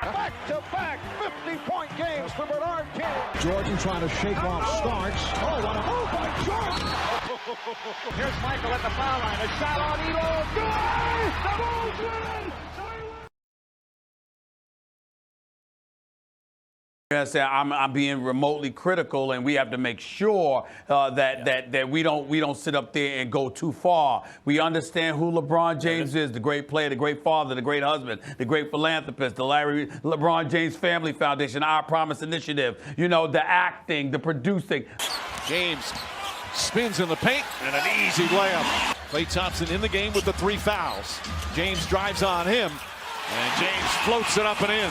Back-to-back 50-point games for Bernard King. Jordan trying to shake off Starks. Oh, what a move by Jordan! Here's Michael at the foul line. A shot on Elo. Good! The Bulls win! I'm being remotely critical, and we have to make sure that we don't sit up there and go too far. We understand who LeBron James is, the great player, the great father, the great husband, the great philanthropist, the Larry LeBron James Family Foundation, Our Promise Initiative, you know, the acting, the producing. James spins in the paint and an easy layup. Klay Thompson in the game with the 3 fouls. James drives on him, and James floats it up and in.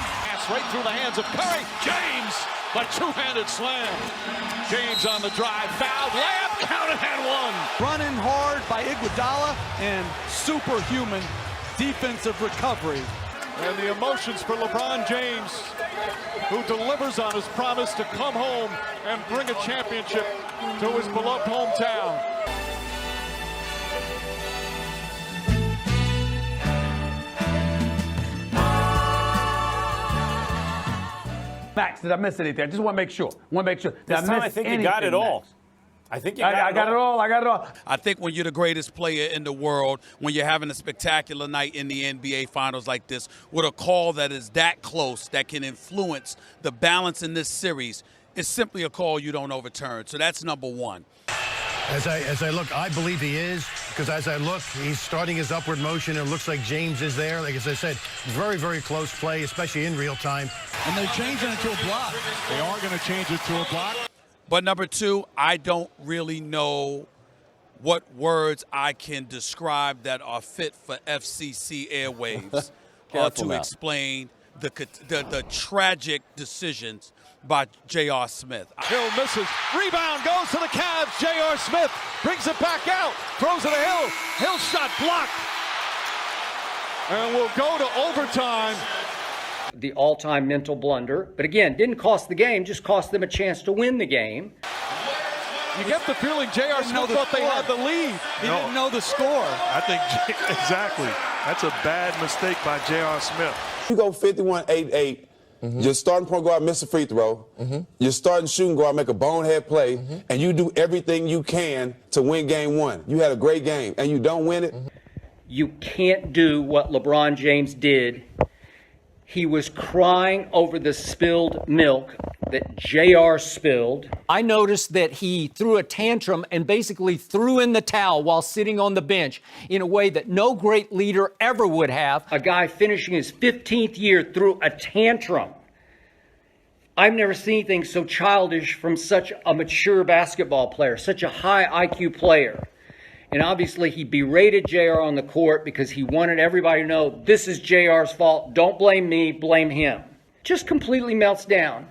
Right through the hands of Curry. James, the two-handed slam. James on the drive, fouled, layup, counted and one. Running hard by Iguodala and superhuman defensive recovery. And the emotions for LeBron James, who delivers on his promise to come home and bring a championship to his beloved hometown. Max, did I miss anything? I just want to make sure. I think you got it all. I think you got I got it all. I got it all. I think when you're the greatest player in the world, when you're having a spectacular night in the NBA Finals like this, with a call that is that close, that can influence the balance in this series, it's simply a call you don't overturn. So that's number one. As I look, I believe he is, because as I look, he's starting his upward motion. It looks like James is there. Like as I said, very, very close play, especially in real time. And they're changing it to a block. They are going to change it to a block. But number two, I don't really know what words I can describe that are fit for FCC airwaves to explain the tragic decisions by J.R. Smith. Hill misses. Rebound goes to the Cavs. J.R. Smith brings it back out. Throws it to Hill. Hill shot blocked. And we'll go to overtime. The all-time mental blunder. But again, didn't cost the game, just cost them a chance to win the game. You get the feeling J.R. Smith thought they had the lead. He didn't know the score. I think, exactly. That's a bad mistake by J.R. Smith. You go 51-8-8. Your starting point go out, miss a free throw. Your starting shooting go out, make a bonehead play, and you do everything you can to win game one. You had a great game, and you don't win it. You can't do what LeBron James did. He was crying over the spilled milk that JR spilled. I noticed that he threw a tantrum and basically threw in the towel while sitting on the bench in a way that no great leader ever would have. A guy finishing his 15th year threw a tantrum. I've never seen anything so childish from such a mature basketball player, such a high IQ player. And obviously he berated JR on the court because he wanted everybody to know this is JR's fault. Don't blame me, blame him. Just completely melts down.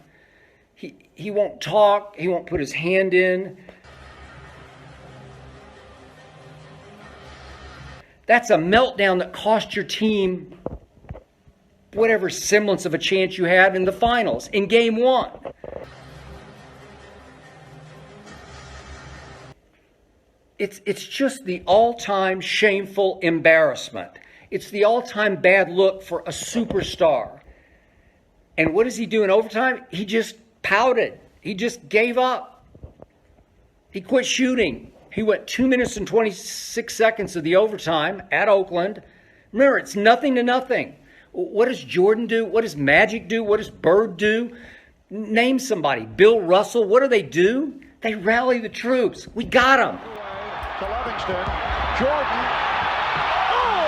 He won't talk. He won't put his hand in. That's a meltdown that cost your team whatever semblance of a chance you had in the finals, in game one. It's just the all-time shameful embarrassment. It's the all-time bad look for a superstar. And what does he do in overtime? He just pouted. He just gave up. He quit shooting. He went 2 minutes and 26 seconds of the overtime at Oakland. Remember, it's nothing to nothing. What does Jordan do? What does Magic do? What does Bird do? Name somebody. Bill Russell. What do? They rally the troops. We got them. To Livingston. Jordan. Oh,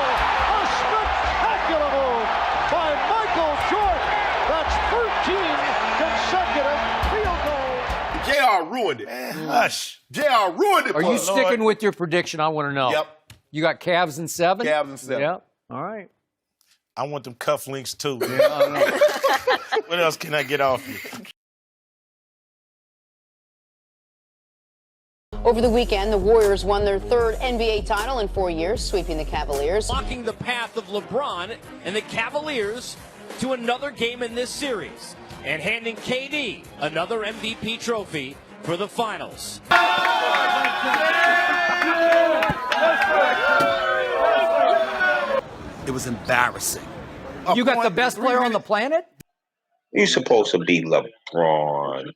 a spectacular move by Michael Jordan. That's 13 consecutive field goals. JR ruined it. Hush. JR ruined it. Are you sticking with your prediction? I want to know. Yep. You got Cavs in 7? Cavs in 7. Yep. All right. I want them cufflinks too. Yeah, what else can I get off you? Over the weekend, the Warriors won their 3rd NBA title in 4 years, sweeping the Cavaliers. Blocking the path of LeBron and the Cavaliers to another game in this series and handing KD another MVP trophy for the finals. It was embarrassing. You got the best player on the planet? You're supposed to be LeBron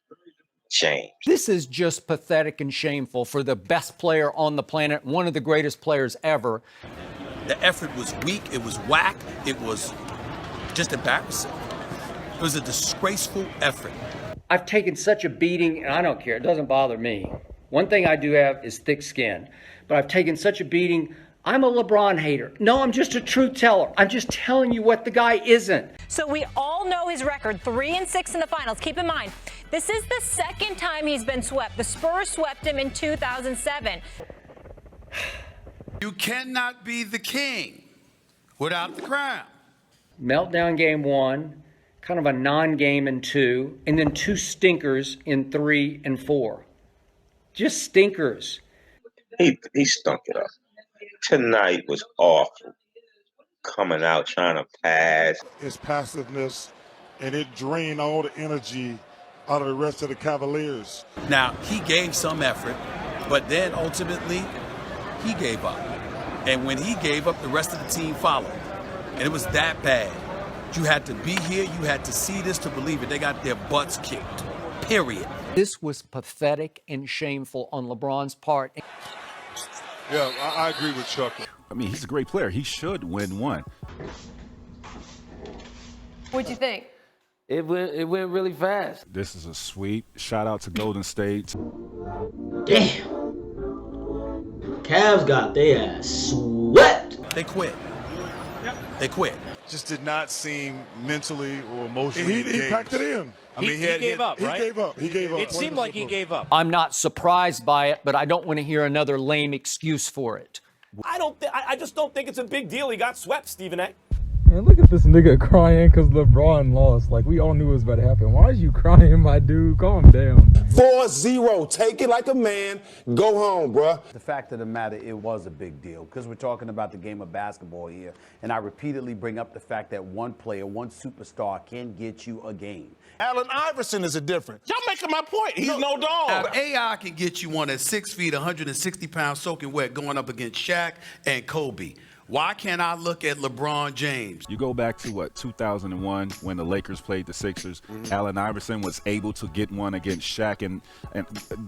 James. This is just pathetic and shameful for the best player on the planet, one of the greatest players ever. The effort was weak. It was whack. It was just embarrassing. It was a disgraceful effort. I've taken such a beating, and I don't care. It doesn't bother me. One thing I do have is thick skin. But I've taken such a beating. I'm a LeBron hater. No, I'm just a truth teller. I'm just telling you what the guy isn't. So we all know his record, 3-6 in the finals. Keep in mind, this is the second time he's been swept. The Spurs swept him in 2007. You cannot be the king without the crown. Meltdown game 1, kind of a non-game in 2, and then 2 stinkers in 3 and 4. Just stinkers. He stunk it up. Tonight was awful. Coming out trying to pass. His passiveness, and it drained all the energy out of the rest of the Cavaliers. Now, he gave some effort, but then ultimately, he gave up. And when he gave up, the rest of the team followed. And it was that bad. You had to be here. You had to see this to believe it. They got their butts kicked, period. This was pathetic and shameful on LeBron's part. Yeah, I agree with Chuck. I mean, he's a great player. He should win one. What'd you think? It went really fast. This is a sweep. Shout out to Golden State. Damn. Cavs got their ass swept. They quit. They quit. Just did not seem mentally or emotionally engaged. He packed it in. I mean, he gave up, right? He gave up. It seemed like he gave up. I'm not surprised by it, but I don't want to hear another lame excuse for it. I just don't think it's a big deal. He got swept, Stephen A. Man, look at this nigga crying because LeBron lost. Like, we all knew it was about to happen. Why is you crying, my dude? Calm down. 4-0. Take it like a man. Go home, bruh. The fact of the matter, it was a big deal because we're talking about the game of basketball here. And I repeatedly bring up the fact that one player, one superstar can get you a game. Allen Iverson is a difference. Y'all making my point. He's no dog. AI can get you one at 6 feet, 160 pounds, soaking wet, going up against Shaq and Kobe. Why can't I look at LeBron James? You go back to, 2001 when the Lakers played the Sixers. Allen Iverson was able to get one against Shaq, and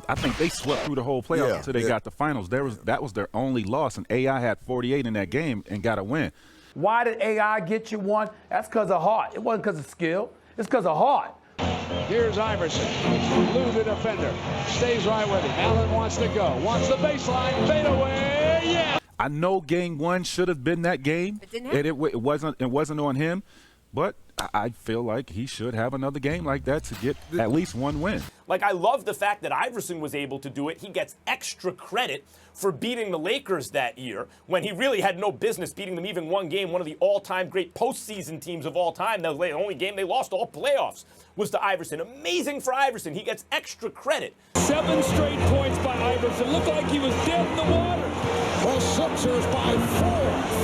I think they swept through the whole playoffs until they got the finals. That was their only loss, and AI had 48 in that game and got a win. Why did AI get you one? That's because of heart. It wasn't because of skill. It's because of heart. Here's Iverson. Lou the defender. Stays right with him. Allen wants to go. Wants the baseline. Fade away. Yeah. I know game 1 should have been that game. It didn't happen. It wasn't on him, but I feel like he should have another game like that to get at least one win. Like, I love the fact that Iverson was able to do it. He gets extra credit for beating the Lakers that year when he really had no business beating them even one game. One of the all-time great postseason teams of all time. The only game they lost all playoffs was to Iverson. Amazing for Iverson. He gets extra credit. 7 straight points by Iverson. Looked like he was dead in the water. The Sixers by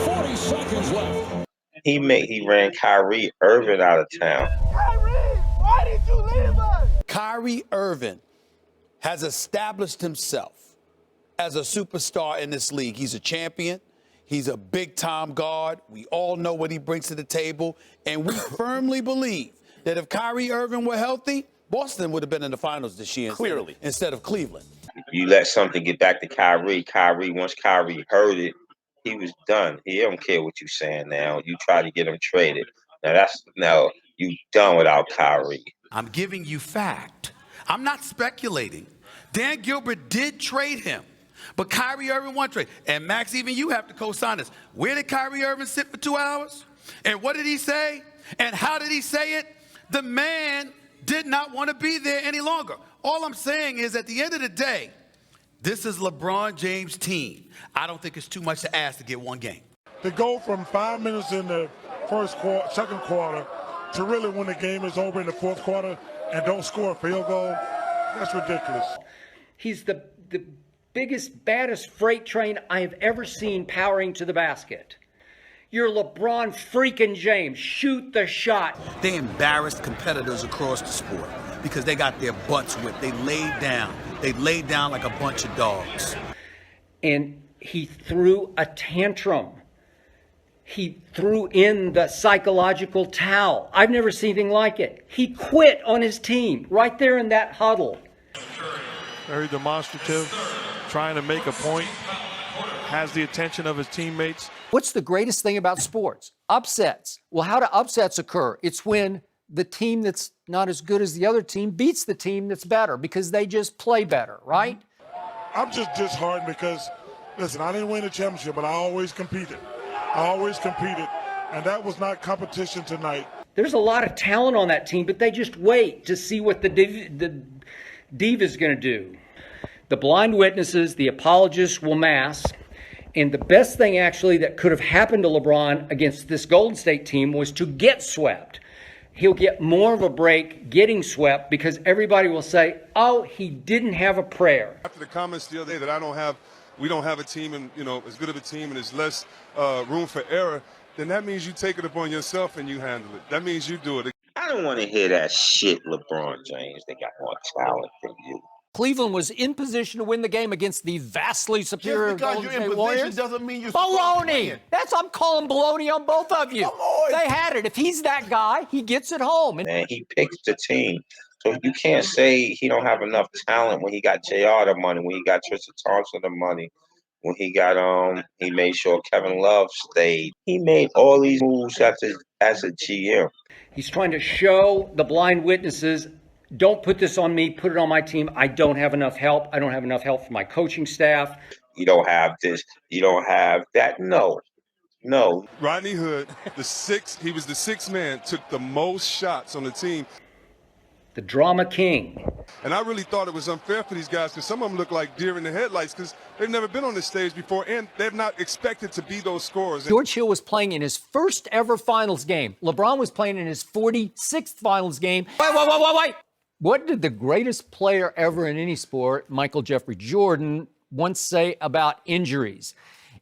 4. 40 seconds left. He ran Kyrie Irving out of town. Kyrie, why did you leave us? Kyrie Irving has established himself as a superstar in this league. He's a champion. He's a big-time guard. We all know what he brings to the table. And we firmly believe that if Kyrie Irving were healthy, Boston would have been in the finals this year Clearly. instead of Cleveland. You let something get back to Kyrie. Once Kyrie heard it, he was done. He don't care what you're saying now. You try to get him traded. Now you done without Kyrie. I'm giving you fact. I'm not speculating. Dan Gilbert did trade him, but Kyrie Irving won trade. And Max, even you have to co-sign this. Where did Kyrie Irving sit for 2 hours? And what did he say? And how did he say it? The man did not want to be there any longer. All I'm saying is at the end of the day, this is LeBron James' team. I don't think it's too much to ask to get one game. To go from 5 minutes in the second quarter to really when the game is over in the fourth quarter and don't score a field goal, that's ridiculous. He's the biggest, baddest freight train I have ever seen powering to the basket. You're LeBron freaking James. Shoot the shot. They embarrassed competitors across the sport because they got their butts whipped. They laid down. They laid down like a bunch of dogs. And he threw a tantrum. He threw in the psychological towel. I've never seen anything like it. He quit on his team right there in that huddle. Very demonstrative, trying to make a point, has the attention of his teammates. What's the greatest thing about sports? Upsets. Well, how do upsets occur? It's when the team that's not as good as the other team beats the team that's better because they just play better, right? I'm just disheartened because, listen, I didn't win a championship, but I always competed. And that was not competition tonight. There's a lot of talent on that team, but they just wait to see what the diva's going to do. The blind witnesses, the apologists will mask. And the best thing actually that could have happened to LeBron against this Golden State team was to get swept. He'll get more of a break getting swept because everybody will say, oh, he didn't have a prayer. After the comments the other day that we don't have a team and, as good of a team and there's less room for error, then that means you take it upon yourself and you handle it. That means you do it. I don't want to hear that shit, LeBron James. They got more talent than you. Cleveland was in position to win the game against the vastly superior Golden State Warriors. Doesn't mean you're baloney. I'm calling baloney on both of you. They had it. If he's that guy, he gets it home. And he picks the team. So you can't say he don't have enough talent when he got JR the money, when he got Tristan Thompson the money, when he got he made sure Kevin Love stayed. He made all these moves as a GM. He's trying to show the blind witnesses, don't put this on me, put it on my team. I don't have enough help. I don't have enough help from my coaching staff. You don't have this. You don't have that. No. Rodney Hood, he was the sixth man, took the most shots on the team. The drama king. And I really thought it was unfair for these guys because some of them look like deer in the headlights because they've never been on this stage before and they're not expected to be those scorers. George Hill was playing in his first ever finals game. LeBron was playing in his 46th finals game. Wait. What did the greatest player ever in any sport, Michael Jeffrey Jordan, once say about injuries?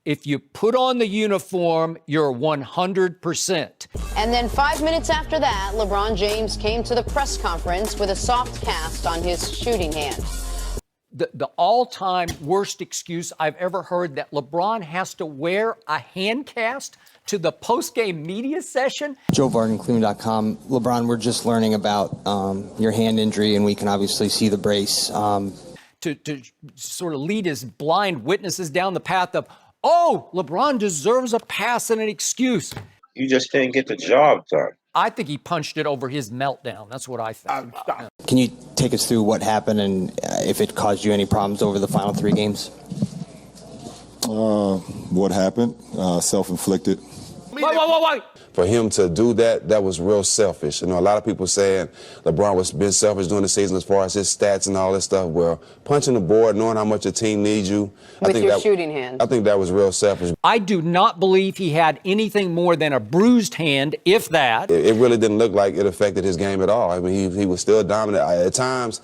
If you put on the uniform, you're 100%. And then 5 minutes after that, LeBron James came to the press conference with a soft cast on his shooting hand. The all-time worst excuse I've ever heard, that LeBron has to wear a hand cast to the post-game media session. Joe Varden, Cleveland.com. LeBron, we're just learning about your hand injury, and we can obviously see the brace. To sort of lead his blind witnesses down the path of, oh, LeBron deserves a pass and an excuse. You just didn't get the job done. I think he punched it over his meltdown. That's what I think. Can you take us through what happened and if it caused you any problems over the final 3 games? What happened? Self-inflicted. Wait. For him to do that, that was real selfish. A lot of people saying LeBron was been selfish during the season as far as his stats and all that stuff. Well, punching the board, knowing how much a team needs you. With your shooting hand. I think that was real selfish. I do not believe he had anything more than a bruised hand, if that. It really didn't look like it affected his game at all. I mean, he was still dominant. At times,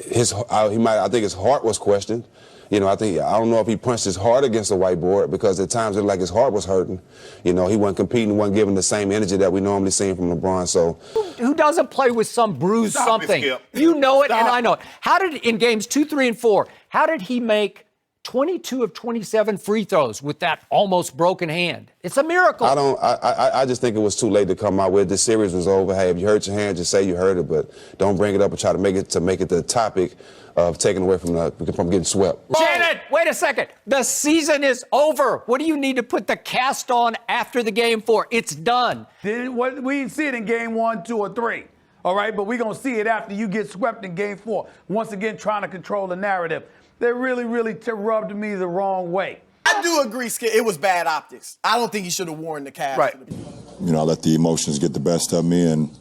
I think his heart was questioned. I don't know if he punched his heart against the whiteboard because at times it looked like his heart was hurting. He wasn't competing, wasn't giving the same energy that we normally see from LeBron. So who doesn't play with some bruised something? You know it, and I know it. How did, in games 2, 3, and 4, how did he make 22 of 27 free throws with that almost broken hand? It's a miracle. I just think it was too late to come out with it. This series was over. Hey, if you hurt your hand, just say you hurt it, but don't bring it up and try to make it the topic of taking away from getting swept. Janet, wait a second. The season is over. What do you need to put the cast on after the game for? It's done. We didn't see it in game 1, 2, or 3. All right, but we're going to see it after you get swept in game 4. Once again, trying to control the narrative. They really rubbed me the wrong way. I do agree, Skip. It was bad optics. I don't think he should have worn the cast. Right. I let the emotions get the best of me and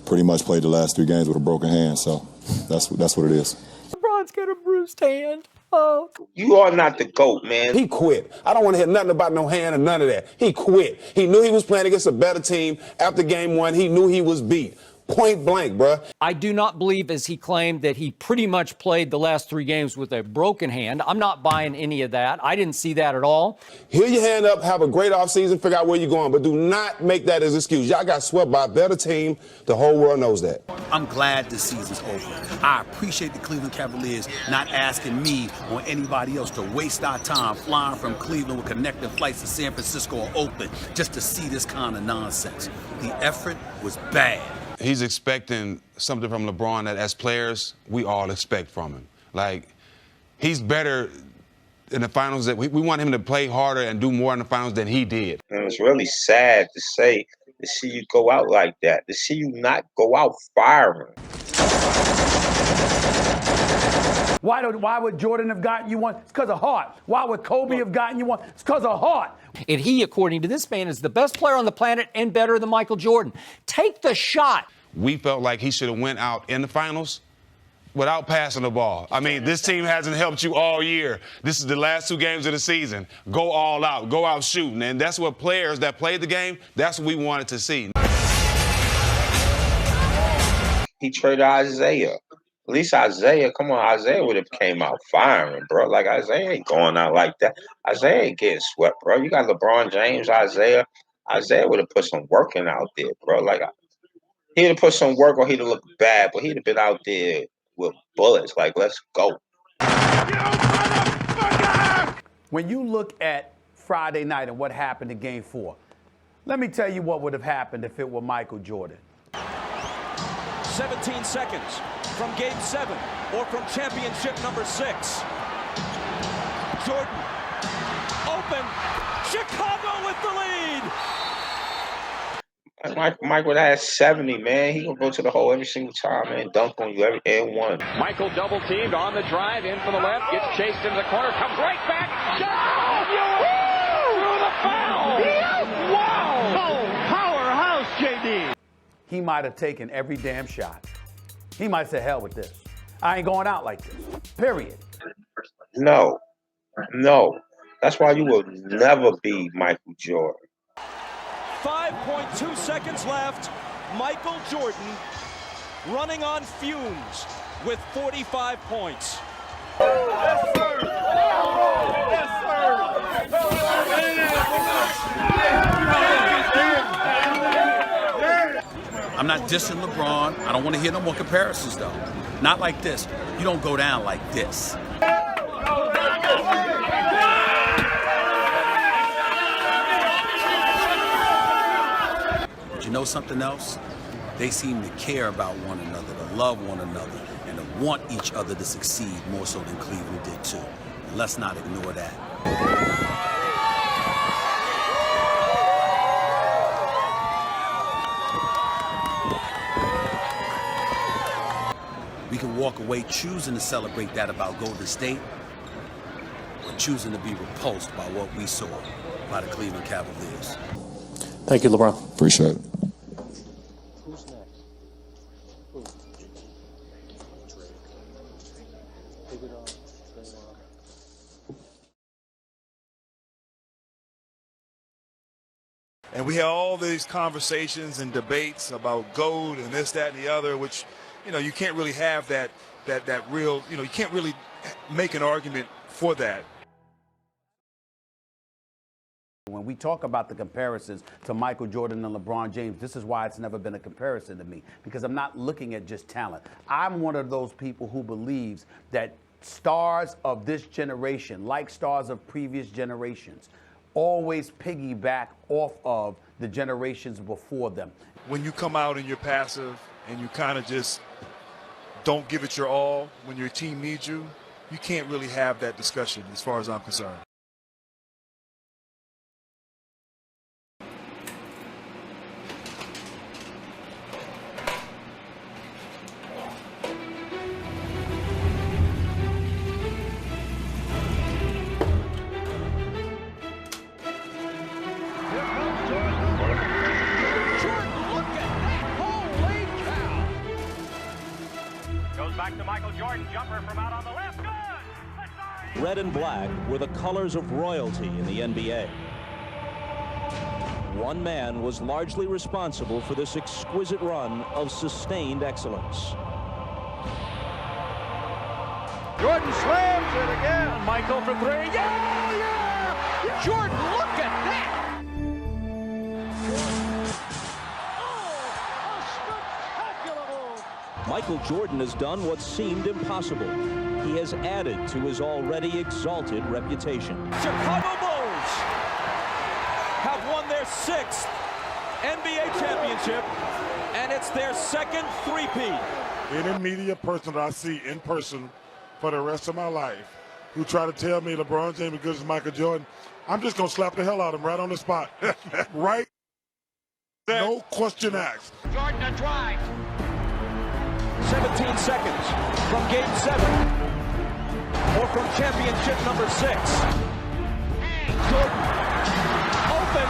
pretty much played the last 3 games with a broken hand. So that's what it is. LeBron's got a bruised hand. Oh. You are not the GOAT, man. He quit. I don't want to hear nothing about no hand or none of that. He quit. He knew he was playing against a better team. After game 1, he knew he was beat. Point blank, bruh. I do not believe, as he claimed, that he pretty much played the last 3 games with a broken hand. I'm not buying any of that. I didn't see that at all. Heal your hand up, have a great offseason, figure out where you're going, but do not make that as an excuse. Y'all got swept by a better team. The whole world knows that. I'm glad the season's over. I appreciate the Cleveland Cavaliers not asking me or anybody else to waste our time flying from Cleveland with connecting flights to San Francisco or Oakland just to see this kind of nonsense. The effort was bad. He's expecting something from LeBron that, as players, we all expect from him. Like, he's better in the finals. That we want him to play harder and do more in the finals than he did. And it's really sad to see you go out like that, to see you not go out firing. Why would Jordan have gotten you one? It's because of heart. Why would Kobe have gotten you one? It's because of heart. And he, according to this man, is the best player on the planet and better than Michael Jordan. Take the shot. We felt like he should have went out in the finals without passing the ball. I mean, this team hasn't helped you all year. This is the last 2 games of the season. Go all out. Go out shooting. And that's what players that played the game, that's what we wanted to see. He traded Isaiah. At least Isaiah, come on, Isaiah would have came out firing, bro. Like, Isaiah ain't going out like that. Isaiah ain't getting swept, bro. You got LeBron James, Isaiah. Isaiah would have put some work in out there, bro. Like, he'd have put some work or he'd have looked bad, but he'd have been out there with bullets. Like, let's go. When you look at Friday night and what happened in Game 4, let me tell you what would have happened if it were Michael Jordan. 17 seconds from Game 7 or from championship number 6. Jordan, open. Chicago with the lead. Mike would have 70, man. He gonna go to the hole every single time, man. Dunk on you every and one. Michael double teamed on the drive, in for the left, gets chased into the corner, comes right back. Through the foul. Wow. Oh, powerhouse, JD. He might have taken every damn shot. He might say, hell with this. I ain't going out like this. Period. No. That's why you will never be Michael Jordan. 5.2 seconds left. Michael Jordan running on fumes with 45 points. Yes, sir. Yes, I'm not dissing LeBron. I don't want to hear no more comparisons, though. Not like this. You don't go down like this. But you know something else? They seem to care about one another, to love one another, and to want each other to succeed more so than Cleveland did, too. And let's not ignore that. We can walk away choosing to celebrate that about Golden State, or choosing to be repulsed by what we saw by the Cleveland Cavaliers. Thank you, LeBron. Appreciate it. Who's next? Who? And we had all these conversations and debates about GOAT and this, that, and the other, which, you know, you can't really have that real, you know, you can't really make an argument for that. When we talk about the comparisons to Michael Jordan and LeBron James, this is why it's never been a comparison to me, because I'm not looking at just talent. I'm one of those people who believes that stars of this generation, like stars of previous generations, always piggyback off of the generations before them. When you come out and you're passive and you kind of just don't give it your all when your team needs you, you can't really have that discussion as far as I'm concerned. Back to Michael Jordan, jumper from out on the left. Good! Red and black were the colors of royalty in the NBA. one man was largely responsible for this exquisite run of sustained excellence. Jordan slams it again. Michael for three. Yeah! Jordan, look at that! Michael Jordan has done what seemed impossible. He has added to his already exalted reputation. Chicago Bulls have won their 6th NBA championship, and it's their second three-peat. Any media person that I see in person for the rest of my life who try to tell me LeBron James is good as Michael Jordan, I'm just going to slap the hell out of him right on the spot. Right? No question asked. Jordan a drive. 17 seconds from Game 7 or from championship number 6. Jordan open.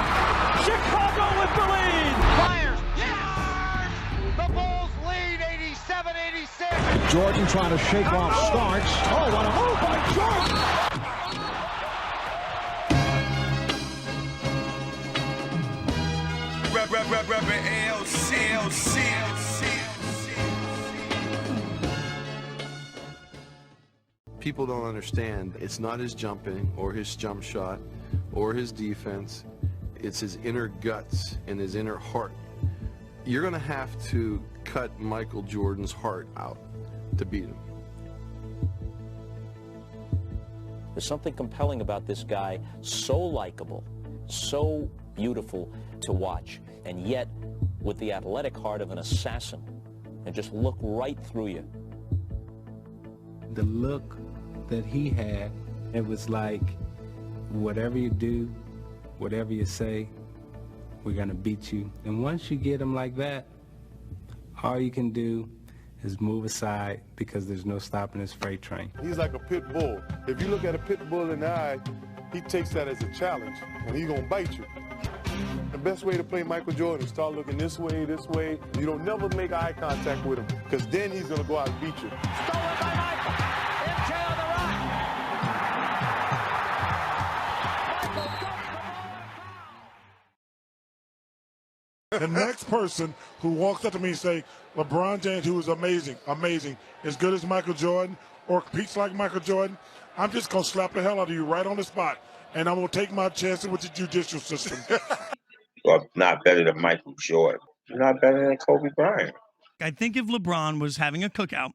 Chicago with the lead. Fires. Yes! The Bulls lead 87-86. Jordan trying to shake off Starks. Oh, what a move by Jordan! People don't understand. It's not his jumping or his jump shot or his defense. It's his inner guts and his inner heart. You're going to have to cut Michael Jordan's heart out to beat him. There's something compelling about this guy, so likable, so beautiful to watch, and yet with the athletic heart of an assassin, and just look right through you. The look that he had, it was like, whatever you do, whatever you say, we're gonna beat you. And once you get him like that, all you can do is move aside because there's no stopping his freight train. He's like a pit bull. If you look at a pit bull in the eye, he takes that as a challenge, and he's gonna bite you. The best way to play Michael Jordan is start looking this way, this way. You don't never make eye contact with him, because then he's gonna go out and beat you. Stolen by Michael. MJ on the run. The next person who walks up to me and say, LeBron James, who is amazing, as good as Michael Jordan, or competes like Michael Jordan, I'm just going to slap the hell out of you right on the spot, and I'm going to take my chances with the judicial system. Well, not better than Michael Jordan. Not better than Kobe Bryant. I think if LeBron was having a cookout,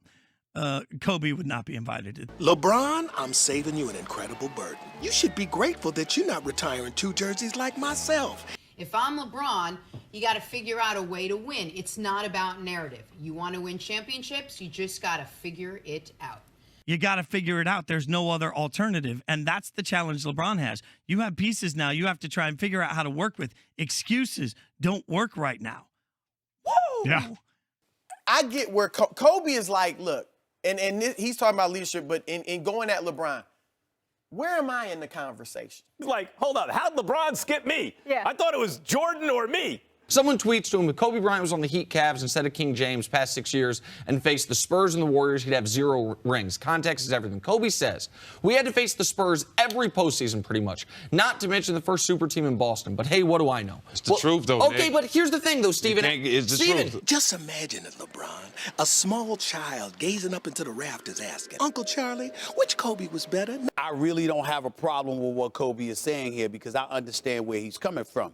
Kobe would not be invited. LeBron, I'm saving you an incredible burden. You should be grateful that you're not retiring 2 jerseys like myself. If I'm LeBron, you got to figure out a way to win. It's not about narrative. You want to win championships, you just got to figure it out. You got to figure it out. There's no other alternative. And that's the challenge LeBron has. You have pieces now you have to try and figure out how to work with. Excuses don't work right now. Woo! Yeah. I get where Kobe is like, look, and he's talking about leadership, but in going at LeBron, where am I in the conversation? Like, hold on, how'd LeBron skip me? Yeah. I thought it was Jordan or me. Someone tweets to him, if Kobe Bryant was on the Heat Cavs instead of King James past 6 years and faced the Spurs and the Warriors, he'd have 0 rings. Context is everything. Kobe says, we had to face the Spurs every postseason pretty much, not to mention the first super team in Boston. But hey, what do I know? It's the truth, though, Okay, Nick. but here's the thing, though, Stephen. It's the truth. Just imagine it, LeBron. A small child gazing up into the rafters asking, Uncle Charlie, which Kobe was better? I really don't have a problem with what Kobe is saying here because I understand where he's coming from.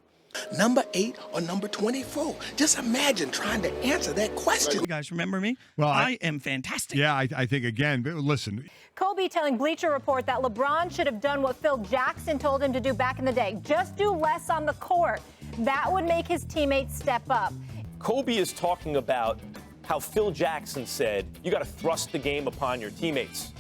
Number 8 or number 24? Just imagine trying to answer that question. You guys remember me? Well, I am fantastic. Yeah, I think, again, listen. Kobe telling Bleacher Report that LeBron should have done what Phil Jackson told him to do back in the day. Just do less on the court. That would make his teammates step up. Kobe is talking about how Phil Jackson said, you got to thrust the game upon your teammates.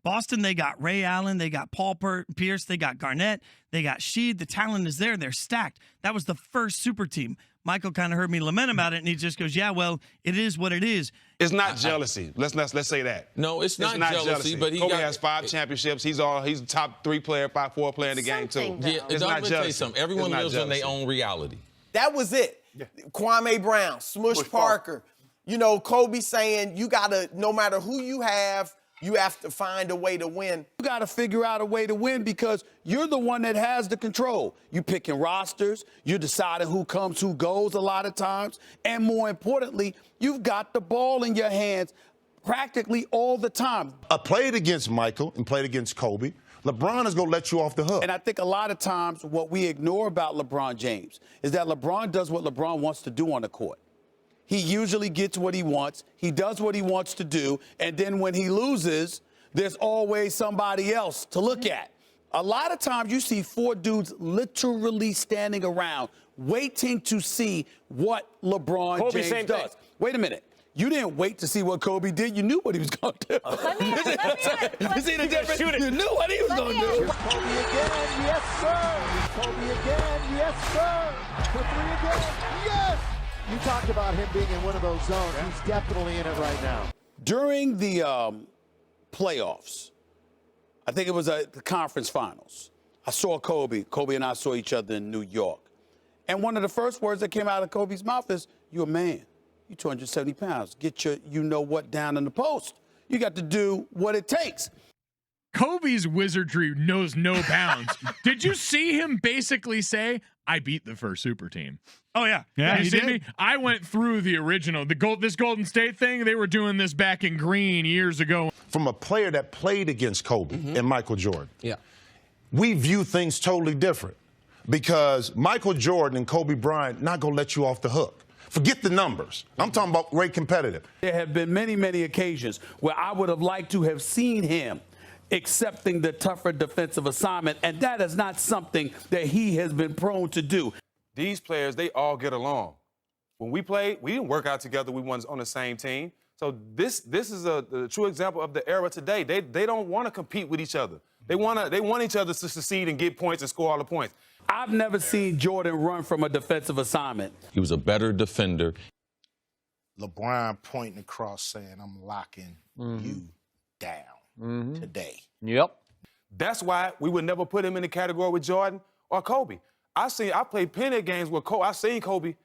Boston, they got Ray Allen, they got Paul Pierce, they got Garnett, they got Sheed. The talent is there. They're stacked. That was the first super team. Michael kind of heard me lament about it, and he just goes, yeah, well, it is what it is. It's not jealousy. Let's say that. No, it's not jealousy, but Kobe has 5 championships. He's the top 3 player, 4 player in the game, too. Yeah, it's not jealousy. Something. Everyone lives in their own reality. That was it. Yeah. Kwame Brown, Smush Parker. You know, Kobe saying you got to, no matter who you have, You have to find a way to win. You got to figure out a way to win because you're the one that has the control. You picking rosters, you're deciding who comes, who goes a lot of times, and more importantly, you've got the ball in your hands practically all the time. I played against Michael and played against Kobe. LeBron is going to let you off the hook. And I think a lot of times what we ignore about LeBron James is that LeBron does what LeBron wants to do on the court. He usually gets what he wants. He does what he wants to do. And then when he loses, there's always somebody else to look at. A lot of times you see 4 dudes literally standing around waiting to see what LeBron James does. Wait a minute. You didn't wait to see what Kobe did. You knew what he was going to do. You see the difference? You knew what he was going to do. Here's Kobe again. Yes, sir. Here's Kobe again. Yes, sir. For 3 again. Yes. You talked about him being in one of those zones. Yeah. He's definitely in it right now. During the playoffs, I think it was the conference finals, I saw Kobe. Kobe and I saw each other in New York. And one of the first words that came out of Kobe's mouth is, "You're a man. You're 270 pounds. Get your you-know-what down in the post. You got to do what it takes." Kobe's wizardry knows no bounds. Did you see him basically say, "I beat the first super team"? Oh, yeah. Yeah, you he see did. me? I went through the original. This Golden State thing, they were doing this back in green years ago. From a player that played against Kobe and Michael Jordan, Yeah. we view things totally different because Michael Jordan and Kobe Bryant not going to let you off the hook. Forget the numbers. I'm talking about great competitive. There have been many, many occasions where I would have liked to have seen him accepting the tougher defensive assignment, and that is not something that he has been prone to do. These players, they all get along. When we played, we didn't work out together. We weren't on the same team. So this is a true example of the era today. They don't want to compete with each other. They want each other to succeed and get points and score all the points. I've never seen Jordan run from a defensive assignment. He was a better defender. LeBron pointing across saying, "I'm locking you down today." Yep. That's why we would never put him in the category with Jordan or Kobe. I played plenty of games with Kobe. I seen Kobe,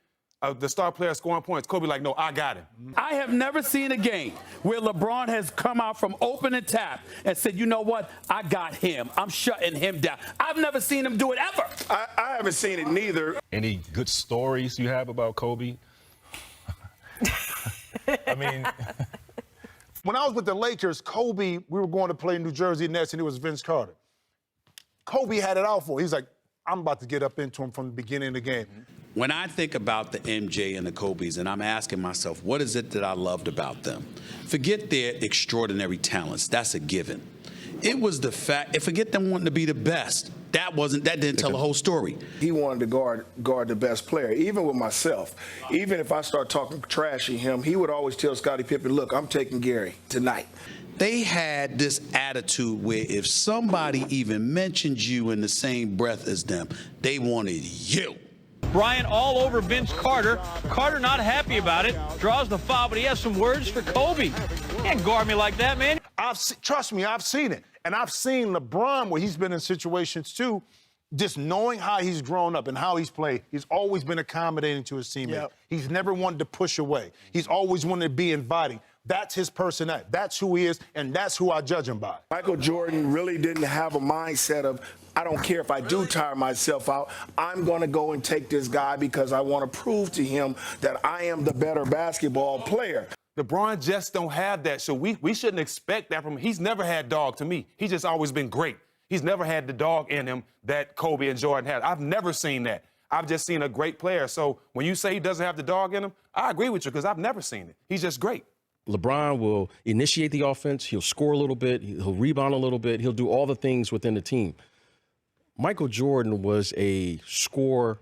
the star player, scoring points. Kobe like, "No, I got him." I have never seen a game where LeBron has come out from open and tap and said, "You know what? I got him. I'm shutting him down." I've never seen him do it ever. I haven't seen it neither. Any good stories you have about Kobe? I mean, When I was with the Lakers, Kobe, we were going to play New Jersey Nets, and it was Vince Carter. Kobe had it out for him. He's like, "I'm about to get up into him from the beginning of the game." When I think about the MJ and the Kobes, and I'm asking myself, what is it that I loved about them? Forget their extraordinary talents. That's a given. It was the fact, forget them wanting to be the best. That didn't tell the whole story. He wanted to guard the best player. Even with myself, even if I start talking trash at him, he would always tell Scottie Pippen, "Look, I'm taking Gary tonight." They had this attitude where if somebody even mentioned you in the same breath as them, they wanted you. Bryant all over Vince Carter. Carter not happy about it. Draws the foul, but he has some words for Kobe. Can't guard me like that, man. Trust me, I've seen it. And I've seen LeBron where he's been in situations too, just knowing how he's grown up and how he's played. He's always been accommodating to his teammates. Yep. He's never wanted to push away. He's always wanted to be inviting. That's his personality. That's who he is, and that's who I judge him by. Michael Jordan really didn't have a mindset of, "I don't care if I do tire myself out. I'm going to go and take this guy because I want to prove to him that I am the better basketball player." LeBron just don't have that, so we shouldn't expect that from him. He's never had dog to me. He's just always been great. He's never had the dog in him that Kobe and Jordan had. I've never seen that. I've just seen a great player. So when you say he doesn't have the dog in him, I agree with you because I've never seen it. He's just great. LeBron will initiate the offense. He'll score a little bit. He'll rebound a little bit. He'll do all the things within the team. Michael Jordan was a scorer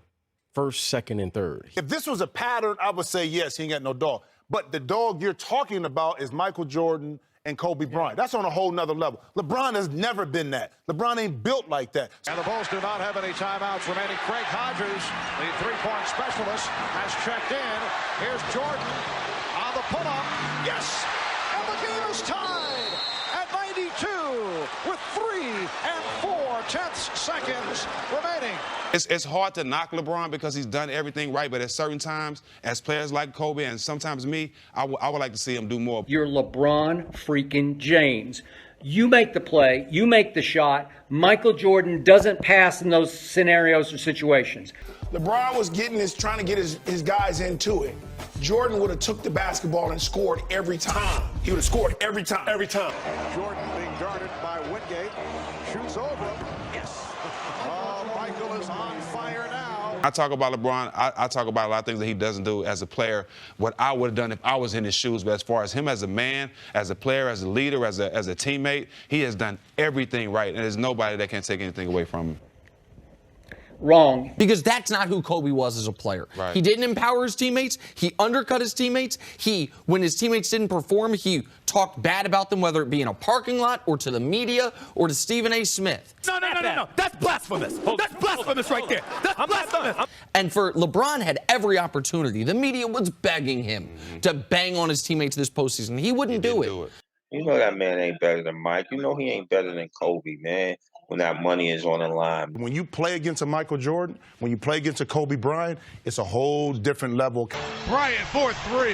first, second, and third. If this was a pattern, I would say yes, he ain't got no dog. But the dog you're talking about is Michael Jordan and Kobe Bryant. That's on a whole nother level. LeBron has never been that. LeBron ain't built like that. And the Bulls do not have any timeouts remaining. Craig Hodges, the three-point specialist, has checked in. Here's Jordan on the pull-up. Yes! And the game is tied at 92. with 3 4/10 seconds remaining. It's hard to knock LeBron because he's done everything right, but at certain times, as players like Kobe and sometimes me, I would like to see him do more. You're LeBron freaking James. You make the play, you make the shot. Michael Jordan doesn't pass in those scenarios or situations. LeBron was trying to get his guys into it. Jordan would have took the basketball and scored every time. He would have scored every time. Every time. Jordan being guarded by Wingate. Shoots over. Yes. Michael is on fire now. I talk about LeBron. I talk about a lot of things that he doesn't do as a player, what I would have done if I was in his shoes. But as far as him as a man, as a player, as a leader, as a teammate, he has done everything right, and there's nobody that can take anything away from him. Wrong. Because that's not who Kobe was as a player. Right. He didn't empower his teammates. He undercut his teammates. When his teammates didn't perform, he talked bad about them, whether it be in a parking lot or to the media or to Stephen A. Smith. No. That's blasphemous. That's blasphemous right there. That's blasphemous. And LeBron had every opportunity. The media was begging him to bang on his teammates this postseason. He wouldn't do it. You know that man ain't better than Mike. You know he ain't better than Kobe, man, when that money is on the line. When you play against a Michael Jordan, when you play against a Kobe Bryant, it's a whole different level. Bryant for 3.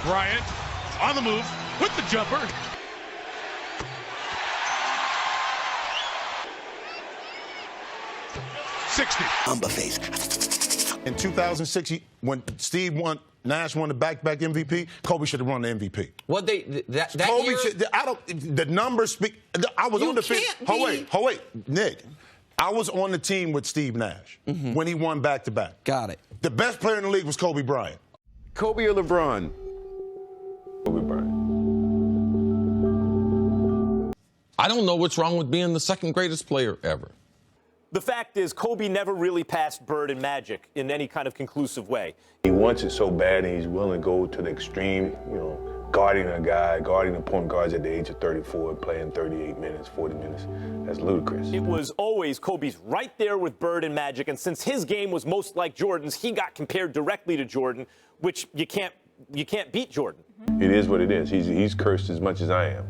Bryant on the move with the jumper. In 2006, when Nash won the back-to-back MVP, Kobe should have won the MVP. What that Kobe year? The numbers speak. I was on the field. Hold wait, Nick. I was on the team with Steve Nash when he won back-to-back. Got it. The best player in the league was Kobe Bryant. Kobe or LeBron? Kobe Bryant. I don't know what's wrong with being the second greatest player ever. The fact is, Kobe never really passed Bird and Magic in any kind of conclusive way. He wants it so bad and he's willing to go to the extreme, guarding the point guards at the age of 34, playing 38 minutes, 40 minutes. That's ludicrous. It was always Kobe's right there with Bird and Magic, and since his game was most like Jordan's, he got compared directly to Jordan, which you can't beat Jordan. It is what it is. He's cursed as much as I am.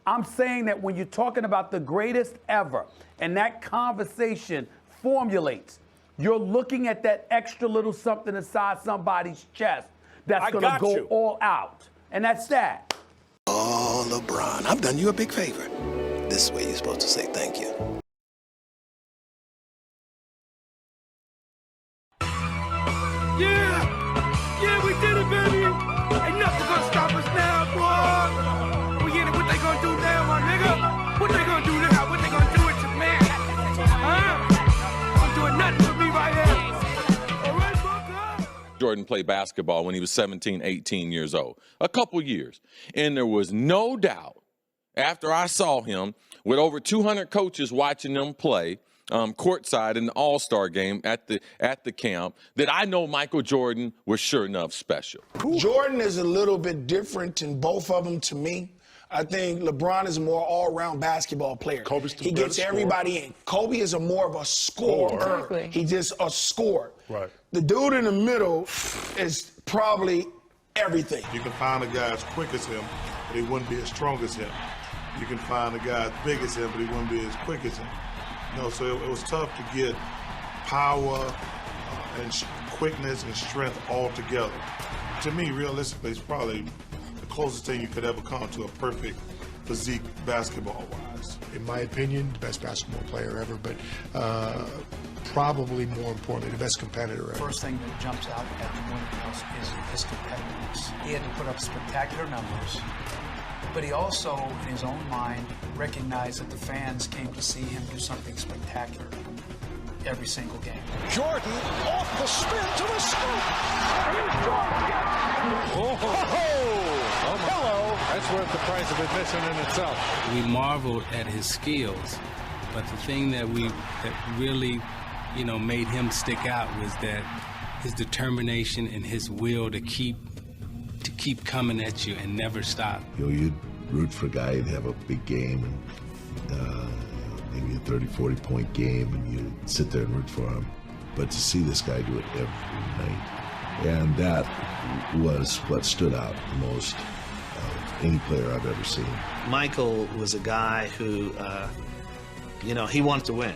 I'm saying that when you're talking about the greatest ever and that conversation formulates, you're looking at that extra little something inside somebody's chest that's going to go all out. And that's that. Oh, LeBron, I've done you a big favor. This is where you're supposed to say thank you. Yeah, we did it, baby. Ain't nothing going to stop us now, boy. What they gonna do now, my nigga? What they gonna do now? What they gonna do with your man? Huh? I'm doing nothing with me right here. All right, Booker? Jordan played basketball when he was 17, 18 years old. A couple years. And there was no doubt, after I saw him, with over 200 coaches watching them play, courtside in the All-Star game at the camp, that I know Michael Jordan was sure enough special. Jordan is a little bit different in both of them to me. I think LeBron is a more all-around basketball player. He gets everybody in. Kobe is more of a scorer. Exactly. He's just a scorer. Right. The dude in the middle is probably everything. You can find a guy as quick as him, but he wouldn't be as strong as him. You can find a guy as big as him, but he wouldn't be as quick as him. So it was tough to get power and quickness and strength all together. To me, realistically, it's probably the closest thing you could ever come to a perfect physique basketball-wise. In my opinion, the best basketball player ever, but probably more importantly, the best competitor ever. First thing that jumps out at the Williams is his competitiveness. He had to put up spectacular numbers, but he also, in his own mind, recognized that the fans came to see him do something spectacular every single game. Jordan off the spin to the scoop. Here's Jordan. Hello. That's worth the price of admission in itself. We marveled at his skills, but the thing that really, made him stick out was that his determination and his will to keep coming at you and never stop. You'd root for a guy, you'd have a big game and maybe a 30, 40-point game, and you'd sit there and root for him. But to see this guy do it every night, and that was what stood out the most any player I've ever seen. Michael was a guy who, he wanted to win.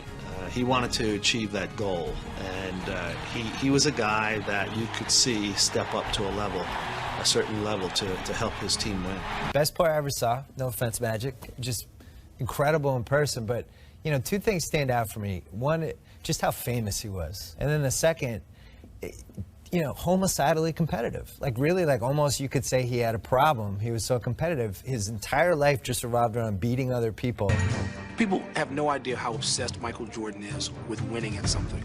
He wanted to achieve that goal, and he was a guy that you could see step up to a certain level to help his team win. Best player I ever saw, no offense, Magic, just incredible in person, but, two things stand out for me. One, just how famous he was, and then the second, homicidally competitive. Really, almost you could say he had a problem. He was so competitive. His entire life just revolved around beating other people. People have no idea how obsessed Michael Jordan is with winning at something.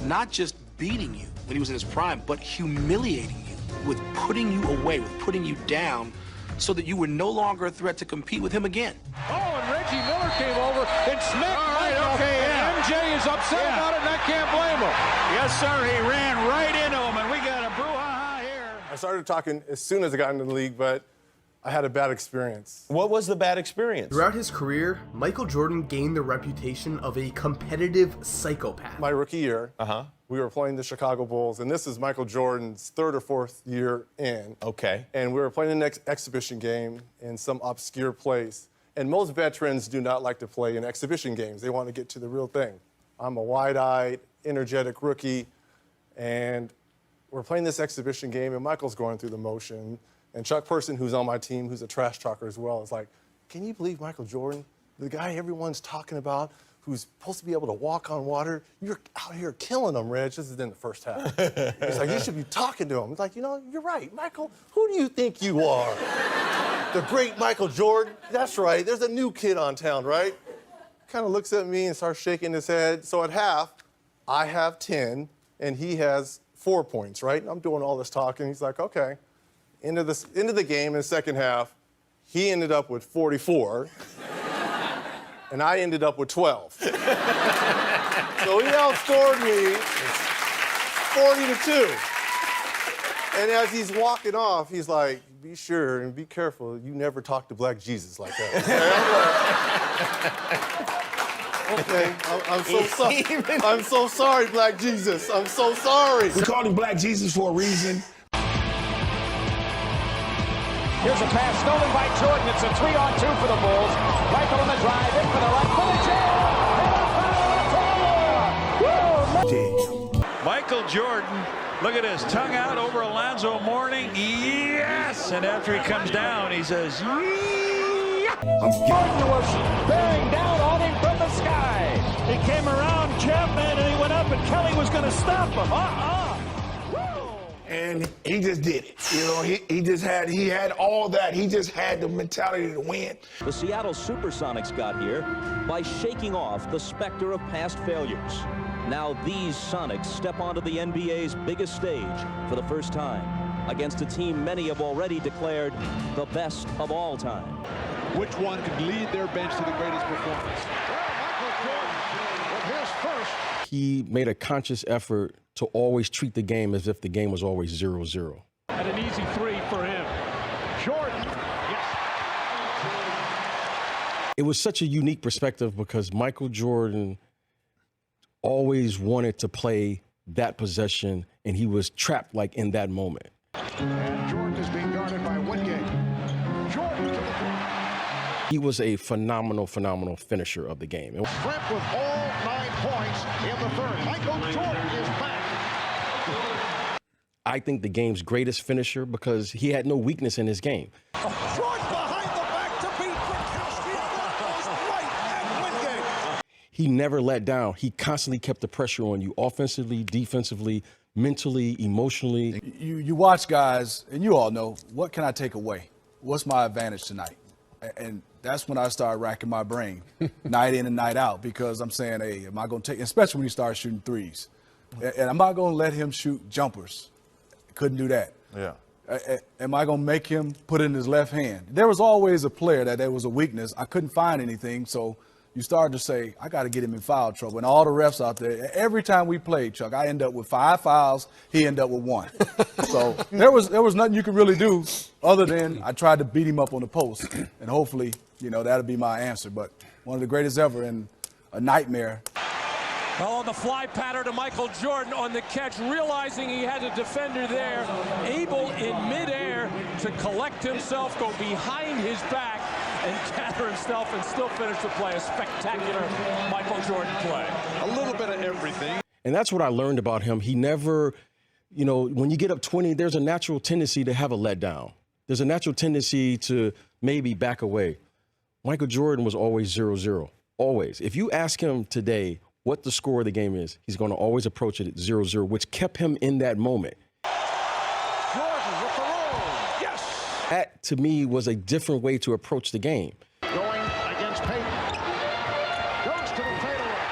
Not just beating you when he was in his prime, but humiliating you, with putting you away, with putting you down, so that you were no longer a threat to compete with him again. Oh, and Reggie Miller came over and smacked Michael. Okay, and MJ is upset about it, and I can't blame him. Yes, sir, he ran right into him, and we got a brouhaha here. I started talking as soon as I got into the league, but I had a bad experience. What was the bad experience? Throughout his career, Michael Jordan gained the reputation of a competitive psychopath. My rookie year, we were playing the Chicago Bulls, and this is Michael Jordan's third or fourth year in. Okay. And we were playing the next exhibition game in some obscure place. And most veterans do not like to play in exhibition games. They want to get to the real thing. I'm a wide-eyed, energetic rookie, and we're playing this exhibition game, and Michael's going through the motion. And Chuck Person, who's on my team, who's a trash talker as well, is like, can you believe Michael Jordan, the guy everyone's talking about, who's supposed to be able to walk on water, you're out here killing him, Reg. This is in the first half. He's like, you should be talking to him. He's like, you're right, Michael. Who do you think you are? The great Michael Jordan? That's right. There's a new kid on town, right? Kind of looks at me and starts shaking his head. So at half, I have 10, and he has 4 points, right? And I'm doing all this talking. He's like, okay. Into the game in the second half, he ended up with 44, and I ended up with 12. So he outscored me 40-2. And as he's walking off, he's like, be sure and be careful, you never talk to Black Jesus like that. Okay, I'm so sorry. I'm so sorry, Black Jesus. I'm so sorry. We called him Black Jesus for a reason. Here's a pass stolen by Jordan. It's a 3-on-2 for the Bulls. Michael on the drive, in for the right, for the jam. Michael Jordan, look at his tongue out over Alonzo Mourning. Yes! And after he comes down, he says, yeah! Jordan was bearing down on him from the sky. He came around Chapman and he went up, and Kelly was going to stop him. And he just did it. He had all that. He just had the mentality to win. The Seattle Supersonics got here by shaking off the specter of past failures. Now these Sonics step onto the NBA's biggest stage for the first time against a team many have already declared the best of all time. Which one could lead their bench to the greatest performance? Michael Jordan with his first. He made a conscious effort to always treat the game as if the game was always 0-0. And an easy three for him. Jordan, yes. It was such a unique perspective because Michael Jordan always wanted to play that possession, and he was trapped in that moment. And Jordan is being guarded by Woodgate. Jordan to the front. He was a phenomenal finisher of the game. Strip with all 9 points in the third. Michael Jordan is back. I think the game's greatest finisher because he had no weakness in his game. Jordan behind the back to beat Gronkowski. Right and Wingate. He never let down. He constantly kept the pressure on you offensively, defensively, mentally, emotionally. You watch guys, and you all know, what can I take away? What's my advantage tonight? And that's when I started racking my brain night in and night out because I'm saying, hey, am I going to take, especially when he starts shooting threes, and I'm not going to let him shoot jumpers. Couldn't do that. Yeah. Am I going to make him put it in his left hand? There was always a player that there was a weakness. I couldn't find anything, so you started to say, I got to get him in foul trouble. And all the refs out there, every time we played, Chuck, I end up with 5 fouls. He ended up with 1. So there was nothing you could really do other than I tried to beat him up on the post. And hopefully, that'll be my answer. But one of the greatest ever and a nightmare. Well, on the fly pattern to Michael Jordan on the catch, realizing he had a defender there, able in midair to collect himself, go behind his back, and gather himself and still finish the play. A spectacular Michael Jordan play. A little bit of everything. And that's what I learned about him. He never, you know, when you get up 20, there's a natural tendency to have a letdown. There's a natural tendency to maybe back away. Michael Jordan was always 0-0, always. If you ask him today what the score of the game is, he's going to always approach it at 0-0, which kept him in that moment. Jordan with the roll. Yes. That, to me, was a different way to approach the game. Going against Peyton. Goes to the fadeaway.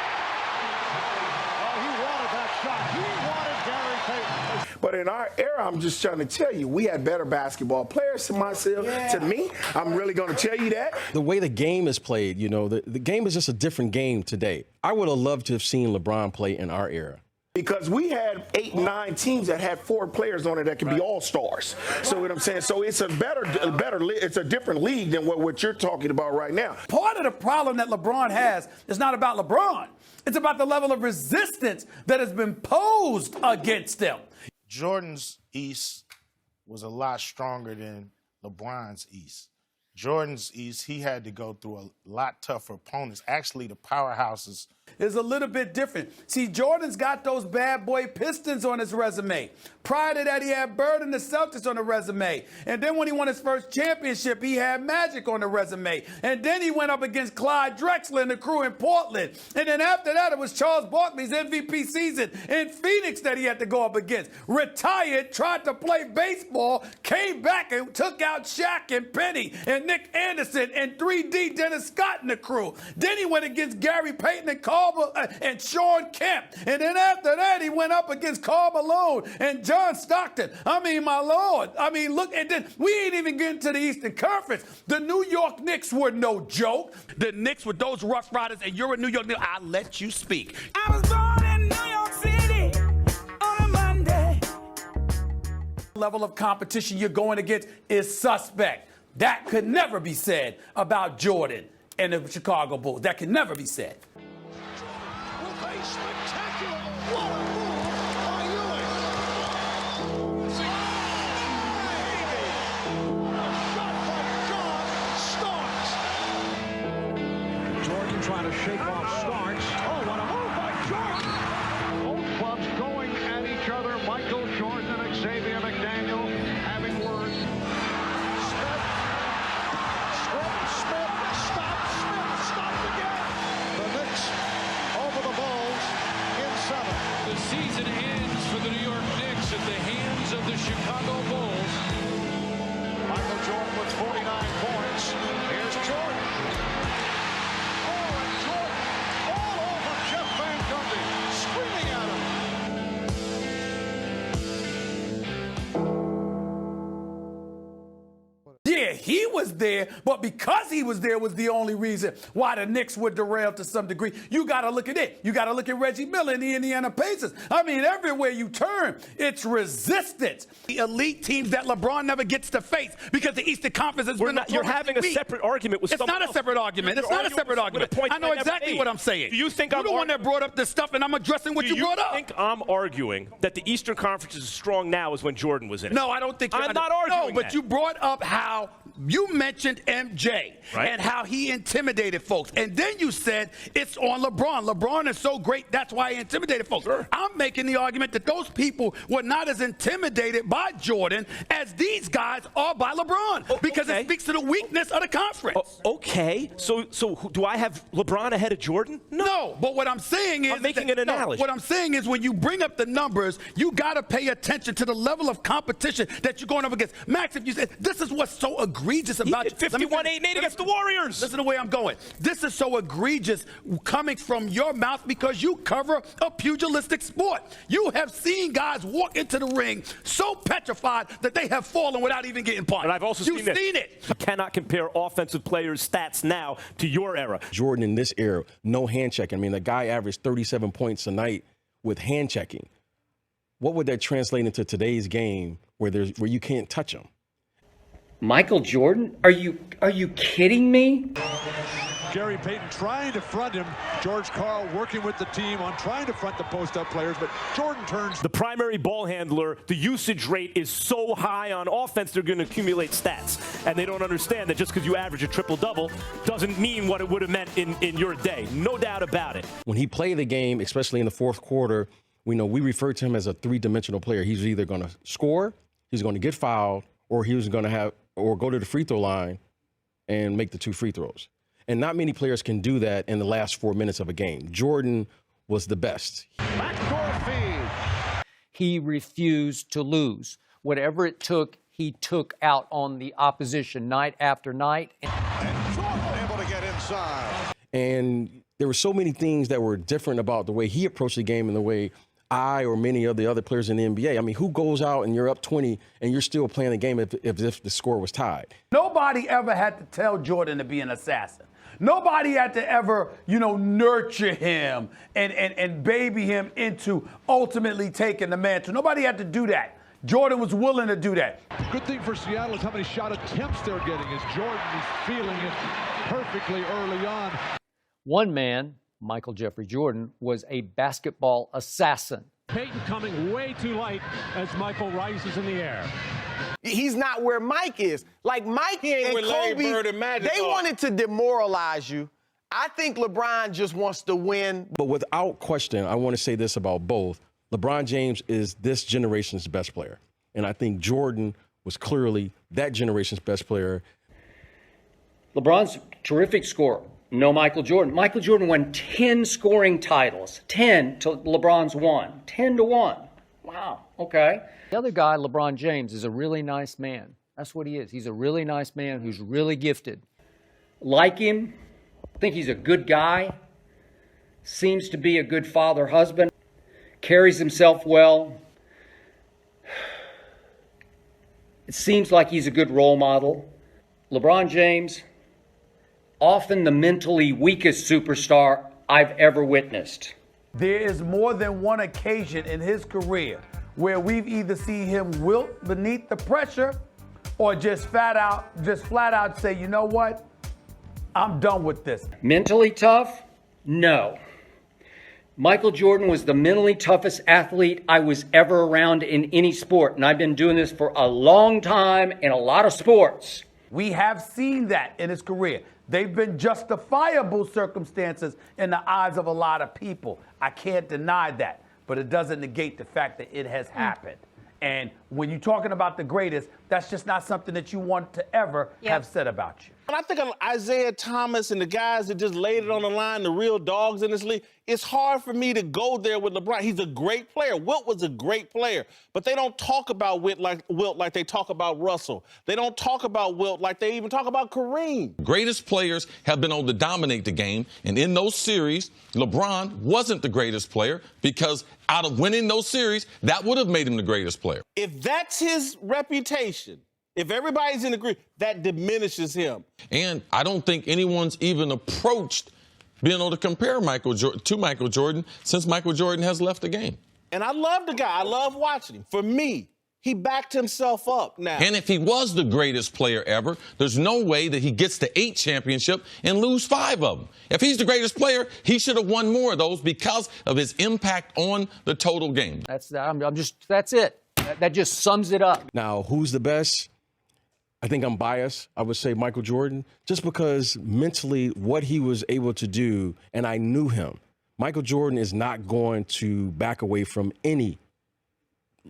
Oh, he wanted that shot. He wanted Gary Payton. But in our era, I'm just trying to tell you, we had better basketball players to myself. Yeah. To me, I'm really going to tell you that. The way the game is played, you know, the game is just a different game today. I would have loved to have seen LeBron play in our era. Because we had 8, 9 teams that had 4 players on it that could be all-stars. So what I'm saying, so it's it's a different league than what you're talking about right now. Part of the problem that LeBron has is not about LeBron. It's about the level of resistance that has been posed against him. Jordan's East was a lot stronger than LeBron's East. Jordan's East, he had to go through a lot tougher opponents. Actually, the powerhouses is a little bit different. See, Jordan's got those bad boy Pistons on his resume. Prior to that, he had Bird and the Celtics on the resume. And then when he won his first championship, he had Magic on the resume. And then he went up against Clyde Drexler and the crew in Portland. And then after that, it was Charles Barkley's MVP season in Phoenix that he had to go up against. Retired, tried to play baseball, came back and took out Shaq and Penny and Nick Anderson and 3D Dennis Scott and the crew. Then he went against Gary Payton and and Sean Kemp. And then after that, he went up against Karl Malone and John Stockton. I mean, my Lord. I mean, look, and then we ain't even getting to the Eastern Conference. The New York Knicks were no joke. The Knicks with those Rough Riders, and you're a New York Knicks. I'll let you speak. I was born in New York City on a Monday. Level of competition you're going against is suspect. That could never be said about Jordan and the Chicago Bulls. That can never be said. Spectacular. What a move by Ewing. Shot by John Starks. Jordan trying to shake off Starks. Oh, what a move by Jordan. Both clubs going at each other. Michael Jordan and Xavier McDaniel having words. Smith, stopped again. The Knicks over the Bulls in 7. The season ends for the New York Knicks at the hands of the Chicago Bulls. Michael Jordan with 49 points. Here's Jordan. Oh, and Jordan all over Jeff Van Gundy, screaming at him. Yeah, he was there, but because he was there was the only reason why the Knicks were derailed to some degree. You got to look at it. You got to look at Reggie Miller and the Indiana Pacers. I mean, everywhere you turn, it's resistance. The elite teams that LeBron never gets to face because the Eastern Conference has been you're having a separate argument with someone else. It's not a separate argument. It's not a separate argument. I know exactly what I'm saying. Do you think you're the one that brought up this stuff, and I'm addressing what you brought up? Do you think I'm arguing that the Eastern Conference is as strong now as when Jordan was in it? No, I don't think I'm not arguing No, but that. you brought up how you mentioned MJ and how he intimidated folks. And then you said it's on LeBron. LeBron is so great, that's why he intimidated folks. Sure. I'm making the argument that those people were not as intimidated by Jordan as these guys are by LeBron because it speaks to the weakness of the conference. Okay, so do I have LeBron ahead of Jordan? No, but what I'm saying is... I'm making an analogy. No, what I'm saying is when you bring up the numbers, you got to pay attention to the level of competition that you're going up against. Max, if you say, this is what's so egregious about... 51-8 against the Warriors. Listen to the way I'm going. This is so egregious coming from your mouth because you cover a pugilistic sport. You have seen guys walk into the ring so petrified that they have fallen without even getting punched. And I've also seen it. You cannot compare offensive players' stats now to your era. Jordan in this era, no hand checking. I mean, the guy averaged 37 points a night with hand checking. What would that translate into today's game where you can't touch him? Michael Jordan? Are you kidding me? Gary Payton trying to front him. George Karl working with the team on trying to front the post-up players, but Jordan turns. The primary ball handler, the usage rate is so high on offense, they're going to accumulate stats. And they don't understand that just because you average a triple-double doesn't mean what it would have meant in your day. No doubt about it. When he played the game, especially in the fourth quarter, we refer to him as a three-dimensional player. He's either going to score, he's going to get fouled, or he was going to go to the free throw line and make the 2 free throws. And not many players can do that in the last 4 minutes of a game. Jordan was the best. Backdoor feed. He refused to lose. Whatever it took, he took out on the opposition night after night. And Jordan able to get inside. And there were so many things that were different about the way he approached the game and the way I or many of the other players in the NBA. I mean, who goes out and you're up 20 and you're still playing the game if the score was tied? Nobody ever had to tell Jordan to be an assassin. Nobody had to ever, nurture him and baby him into ultimately taking the mantle. Nobody had to do that. Jordan was willing to do that. Good thing for Seattle is how many shot attempts they're getting as Jordan is feeling it perfectly early on. One man, Michael Jeffrey Jordan, was a basketball assassin. Payton coming way too light as Michael rises in the air. He's not where Mike is. Like Mike and Kobe, they wanted to demoralize you. I think LeBron just wants to win. But without question, I want to say this about both. LeBron James is this generation's best player. And I think Jordan was clearly that generation's best player. LeBron's a terrific scorer. No Michael Jordan. Michael Jordan won 10 scoring titles. 10 to LeBron's 1. 10 to 1. Wow, okay. The other guy, LeBron James, is a really nice man. That's what he is. He's a really nice man who's really gifted. Like him, I think he's a good guy. Seems to be a good father, husband. Carries himself well. It seems like he's a good role model. LeBron James, often the mentally weakest superstar I've ever witnessed. There is more than one occasion in his career where we've either seen him wilt beneath the pressure or just flat out say, you know what? I'm done with this. Mentally tough? No. Michael Jordan was the mentally toughest athlete I was ever around in any sport, and I've been doing this for a long time in a lot of sports. We have seen that in his career. They've been justifiable circumstances in the eyes of a lot of people. I can't deny that, but it doesn't negate the fact that it has happened. And when you're talking about the greatest, that's just not something that you want to ever have said about you. When I think of Isaiah Thomas and the guys that just laid it on the line, the real dogs in this league, it's hard for me to go there with LeBron. He's a great player. Wilt was a great player, but they don't talk about Wilt like they talk about Russell. They don't talk about Wilt like they even talk about Kareem. Greatest players have been able to dominate the game, and in those series, LeBron wasn't the greatest player because out of winning those series, that would have made him the greatest player. If that's his reputation, if everybody's in agreement, that diminishes him. And I don't think anyone's even approached being able to compare Michael Jordan since Michael Jordan has left the game. And I love the guy. I love watching him. For me, he backed himself up now. And if he was the greatest player ever, there's no way that he gets to 8 championships and lose 5 of them. If he's the greatest player, he should have won more of those because of his impact on the total game. That's it. That just sums it up. Now, who's the best? I think I'm biased. I would say Michael Jordan, just because mentally what he was able to do, and I knew him. Michael Jordan is not going to back away from any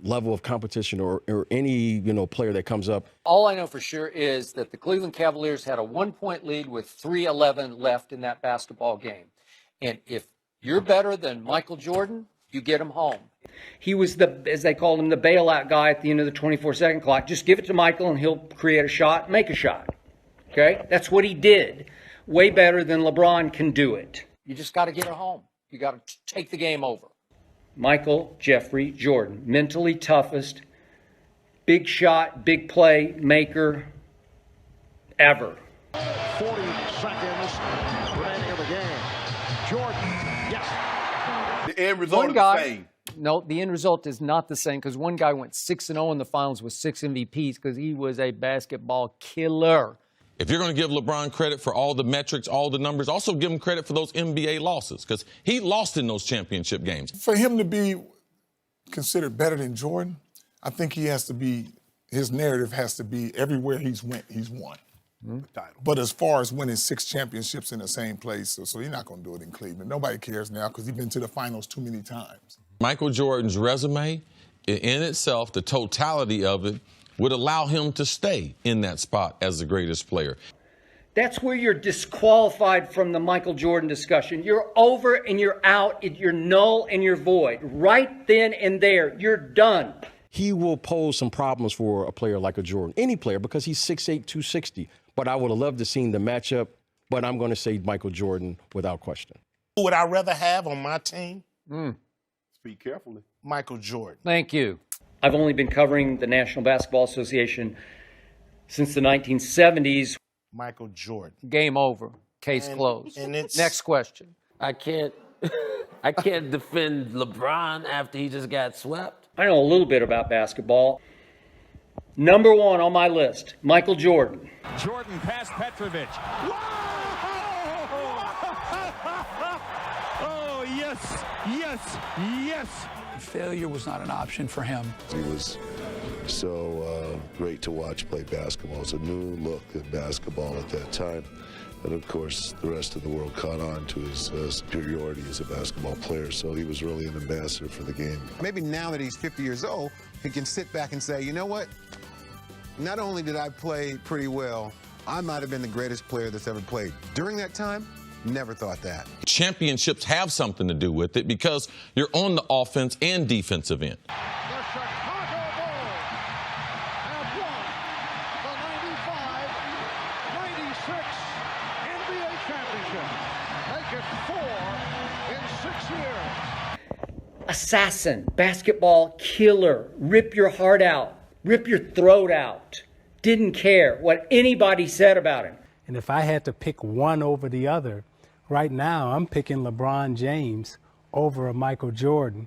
level of competition or any player that comes up. All I know for sure is that the Cleveland Cavaliers had a 1-point lead with 3:11 left in that basketball game. And if you're better than Michael Jordan, you get him home. He was as they called him, the bailout guy at the end of the 24-second clock. Just give it to Michael and he'll create a shot, make a shot. Okay? That's what he did. Way better than LeBron can do it. You just got to get it home. You got to take the game over. Michael Jeffrey Jordan, mentally toughest, big shot, big play maker ever. 40 seconds remaining in the game. Jordan, yes. The end result is the same. No, the end result is not the same because one guy went 6-0 in the finals with 6 MVPs because he was a basketball killer. If you're going to give LeBron credit for all the metrics, all the numbers, also give him credit for those NBA losses, because he lost in those championship games. For him to be considered better than Jordan, I think he has to be, his narrative has to be everywhere he's went, he's won. But as far as winning 6 championships in the same place, so he's not going to do it in Cleveland. Nobody cares now because he's been to the finals too many times. Michael Jordan's resume, in itself, the totality of it, would allow him to stay in that spot as the greatest player. That's where you're disqualified from the Michael Jordan discussion. You're over and you're out. You're null and you're void. Right then and there, you're done. He will pose some problems for a player like a Jordan, any player, because he's 6'8", 260. But I would have loved to seen the matchup, but I'm going to say Michael Jordan without question. Who would I rather have on my team? Speak carefully. Michael Jordan. Thank you. I've only been covering the National Basketball Association since the 1970s. Michael Jordan. Game over. Case closed. And it's Next question. I can't defend LeBron after he just got swept. I know a little bit about basketball. Number 1 on my list, Michael Jordan. Jordan past Petrovic. Oh, yes, yes, yes. Failure was not an option for him. He was so great to watch play basketball. It was a new look at basketball at that time. And of course, the rest of the world caught on to his superiority as a basketball player. So he was really an ambassador for the game. Maybe now that he's 50 years old, he can sit back and say, you know what? Not only did I play pretty well, I might have been the greatest player that's ever played. During that time, never thought that. Championships have something to do with it because you're on the offense and defensive end. The Chicago Bulls have won the 95-96 NBA championship. Make it 4 in 6 years. Assassin, basketball killer, rip your heart out, rip your throat out. Didn't care what anybody said about him. And if I had to pick one over the other, right now I'm picking LeBron James over a Michael Jordan.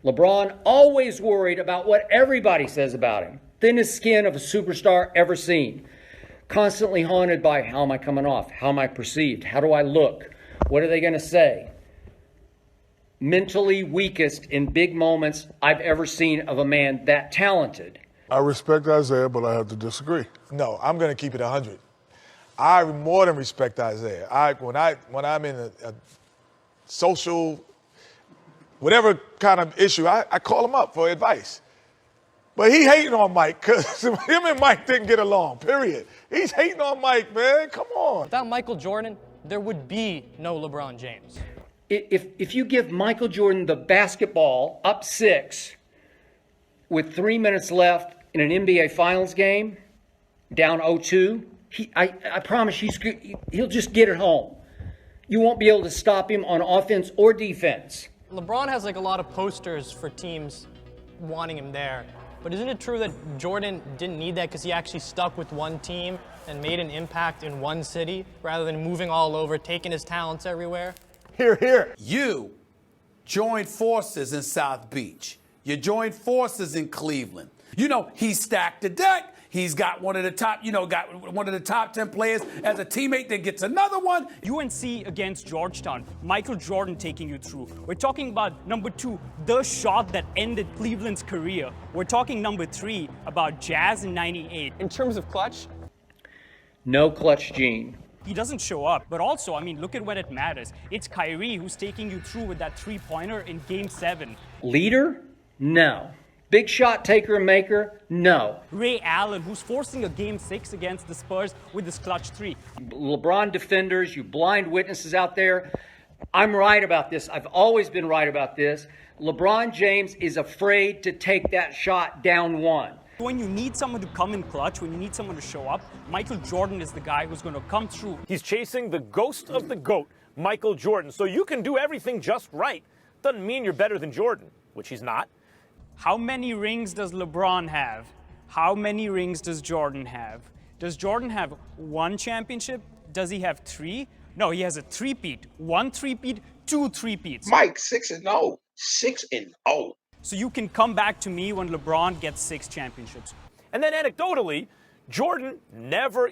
LeBron always worried about what everybody says about him. Thinnest skin of a superstar ever seen. Constantly haunted by, how am I coming off? How am I perceived? How do I look? What are they going to say? Mentally weakest in big moments I've ever seen of a man that talented. I respect Isaiah, but I have to disagree. No, I'm going to keep it 100. I more than respect Isaiah. When I'm in a social, whatever kind of issue, I call him up for advice. But he hating on Mike because him and Mike didn't get along, period. He's hating on Mike, man. Come on. Without Michael Jordan, there would be no LeBron James. If you give Michael Jordan the basketball up 6 with 3 minutes left in an NBA Finals game, down 0-2, I promise he'll just get it home. You won't be able to stop him on offense or defense. LeBron has like a lot of posters for teams wanting him there. But isn't it true that Jordan didn't need that because he actually stuck with one team and made an impact in one city rather than moving all over, taking his talents everywhere? Here, here. You joined forces in South Beach. You joined forces in Cleveland. You know, he stacked the deck. He's got one of the top, got one of the top 10 players as a teammate that gets another one. UNC against Georgetown, Michael Jordan taking you through. We're talking about number 2, the shot that ended Cleveland's career. We're talking number 3, about Jazz in '98. In terms of clutch? No clutch gene. He doesn't show up, but also, look at when it matters. It's Kyrie who's taking you through with that 3-pointer in Game 7. Leader? No. Big shot taker and maker? No. Ray Allen, who's forcing a Game 6 against the Spurs with this clutch 3. LeBron defenders, you blind witnesses out there, I'm right about this. I've always been right about this. LeBron James is afraid to take that shot down 1. When you need someone to come in clutch, when you need someone to show up, Michael Jordan is the guy who's going to come through. He's chasing the ghost of the GOAT, Michael Jordan. So you can do everything just right. Doesn't mean you're better than Jordan, which he's not. How many rings does LeBron have? How many rings does Jordan have? Does Jordan have 1 championship? Does he have 3? No, he has a three-peat. 1 three-peat, 2 three-peats. Mike, 6-0. 6-0. So you can come back to me when LeBron gets 6 championships. And then anecdotally, Jordan never,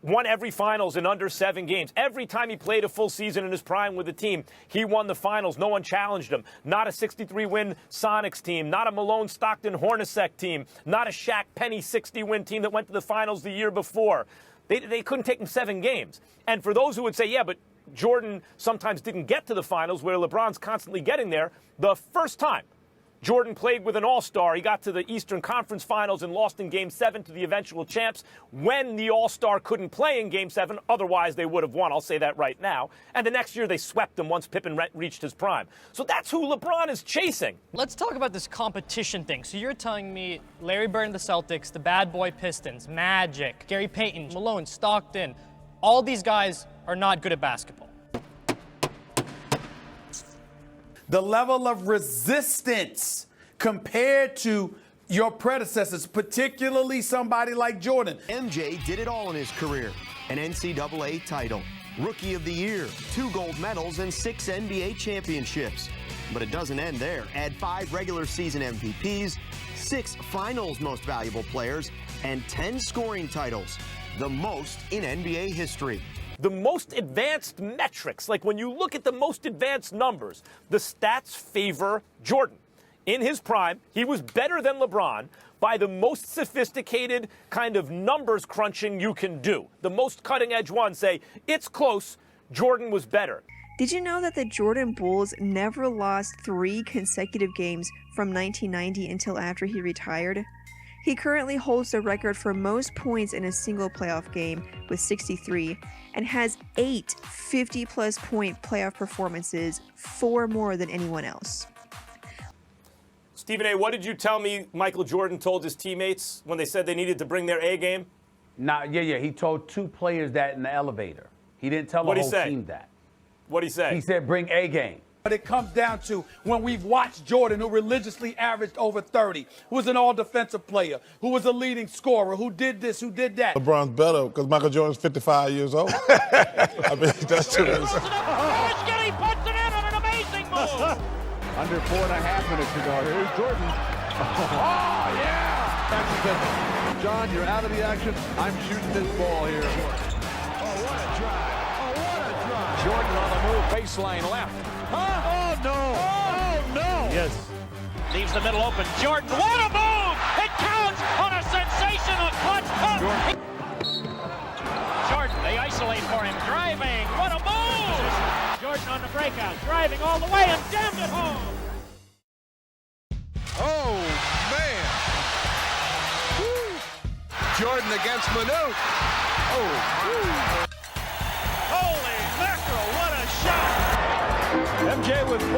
won every finals in under 7 games. Every time he played a full season in his prime with the team, he won the finals. No one challenged him. Not a 63-win Sonics team, not a Malone Stockton Hornacek team, not a Shaq Penny 60-win team that went to the finals the year before. They couldn't take him 7 games. And for those who would say, yeah, but Jordan sometimes didn't get to the finals where LeBron's constantly getting there, the first time Jordan played with an all-star, he got to the Eastern Conference Finals and lost in Game 7 to the eventual champs when the all-star couldn't play in Game 7. Otherwise, they would have won. I'll say that right now. And the next year, they swept him once Pippen reached his prime. So that's who LeBron is chasing. Let's talk about this competition thing. So you're telling me Larry Bird and the Celtics, the bad boy Pistons, Magic, Gary Payton, Malone, Stockton, all these guys are not good at basketball. The level of resistance compared to your predecessors, particularly somebody like Jordan. MJ did it all in his career. An NCAA title, Rookie of the Year, 2 gold medals, and 6 NBA championships. But it doesn't end there. Add 5 regular season MVPs, 6 finals most valuable players, and 10 scoring titles, the most in NBA history. The most advanced metrics, like when you look at the most advanced numbers, the stats favor Jordan. In his prime, he was better than LeBron by the most sophisticated kind of numbers crunching you can do. The most cutting edge ones say, it's close, Jordan was better. Did you know that the Jordan Bulls never lost 3 consecutive games from 1990 until after he retired? He currently holds the record for most points in a single playoff game with 63 and has 8 50-plus point playoff performances, 4 more than anyone else. Stephen A., what did you tell me Michael Jordan told his teammates when they said they needed to bring their A game? He told 2 players that in the elevator. He didn't tell the whole team that. What'd he say? He said, bring A game. But it comes down to when we've watched Jordan, who religiously averaged over 30, who was an all-defensive player, who was a leading scorer, who did this, who did that. LeBron's better because Michael Jordan's 55 years old. I mean, that's true. He puts it in on an amazing move. Under 4.5 minutes to go. Here's Jordan. Oh, yeah! John, you're out of the action. I'm shooting this ball here. Oh, what a drive. Oh, what a drive. Jordan on the move, baseline left. Huh? Oh, no. Oh, no. Yes. Leaves the middle open. Jordan, what a move! It counts on a sensational clutch pump. Jordan, they isolate for him. Driving. What a move! Jordan on the breakout. Driving all the way and jammed it home. Oh, man. Woo. Jordan against Manute. Oh, Holy mackerel, what a shot! MJ with 4.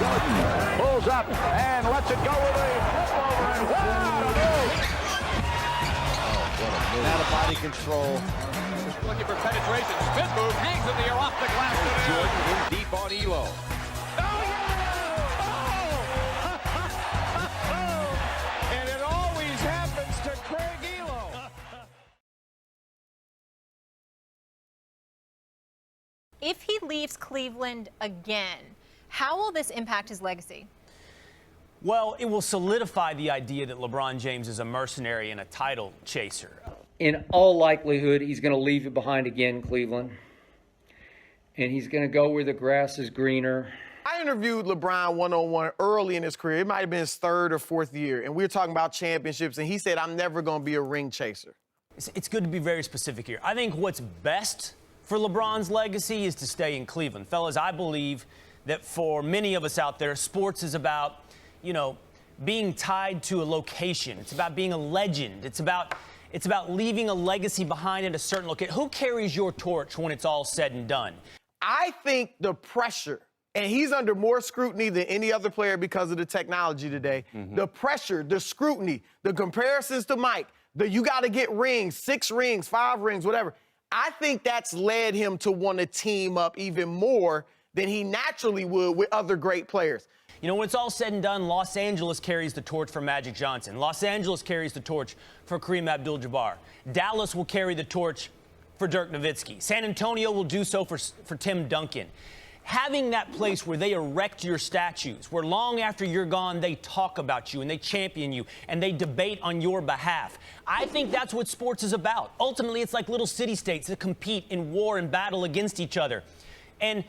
Jordan pulls up and lets it go with a flip over. And what a move! Out of body control. Looking for penetration. Spin move, hangs in the air off the glass. Jordan in deep on Elo. And it always happens to Craig Elo. If he leaves Cleveland again, how will this impact his legacy? Well, it will solidify the idea that LeBron James is a mercenary and a title chaser. In all likelihood, he's going to leave it behind again, Cleveland. And he's going to go where the grass is greener. I interviewed LeBron one-on-one early in his career. It might have been his 3rd or 4th year. And we were talking about championships, and he said, I'm never going to be a ring chaser. It's good to be very specific here. I think what's best for LeBron's legacy is to stay in Cleveland. Fellas, I believe that for many of us out there, sports is about, being tied to a location. It's about being a legend. It's about leaving a legacy behind at a certain location. Who carries your torch when it's all said and done? I think the pressure, and he's under more scrutiny than any other player because of the technology today. The pressure, the scrutiny, the comparisons to Mike, you got to get rings, 6 rings, 5 rings, whatever. I think that's led him to want to team up even more than he naturally would with other great players. When it's all said and done, Los Angeles carries the torch for Magic Johnson. Los Angeles carries the torch for Kareem Abdul-Jabbar. Dallas will carry the torch for Dirk Nowitzki. San Antonio will do so for Tim Duncan. Having that place where they erect your statues, where long after you're gone, they talk about you and they champion you and they debate on your behalf. I think that's what sports is about. Ultimately, it's like little city-states that compete in war and battle against each other. And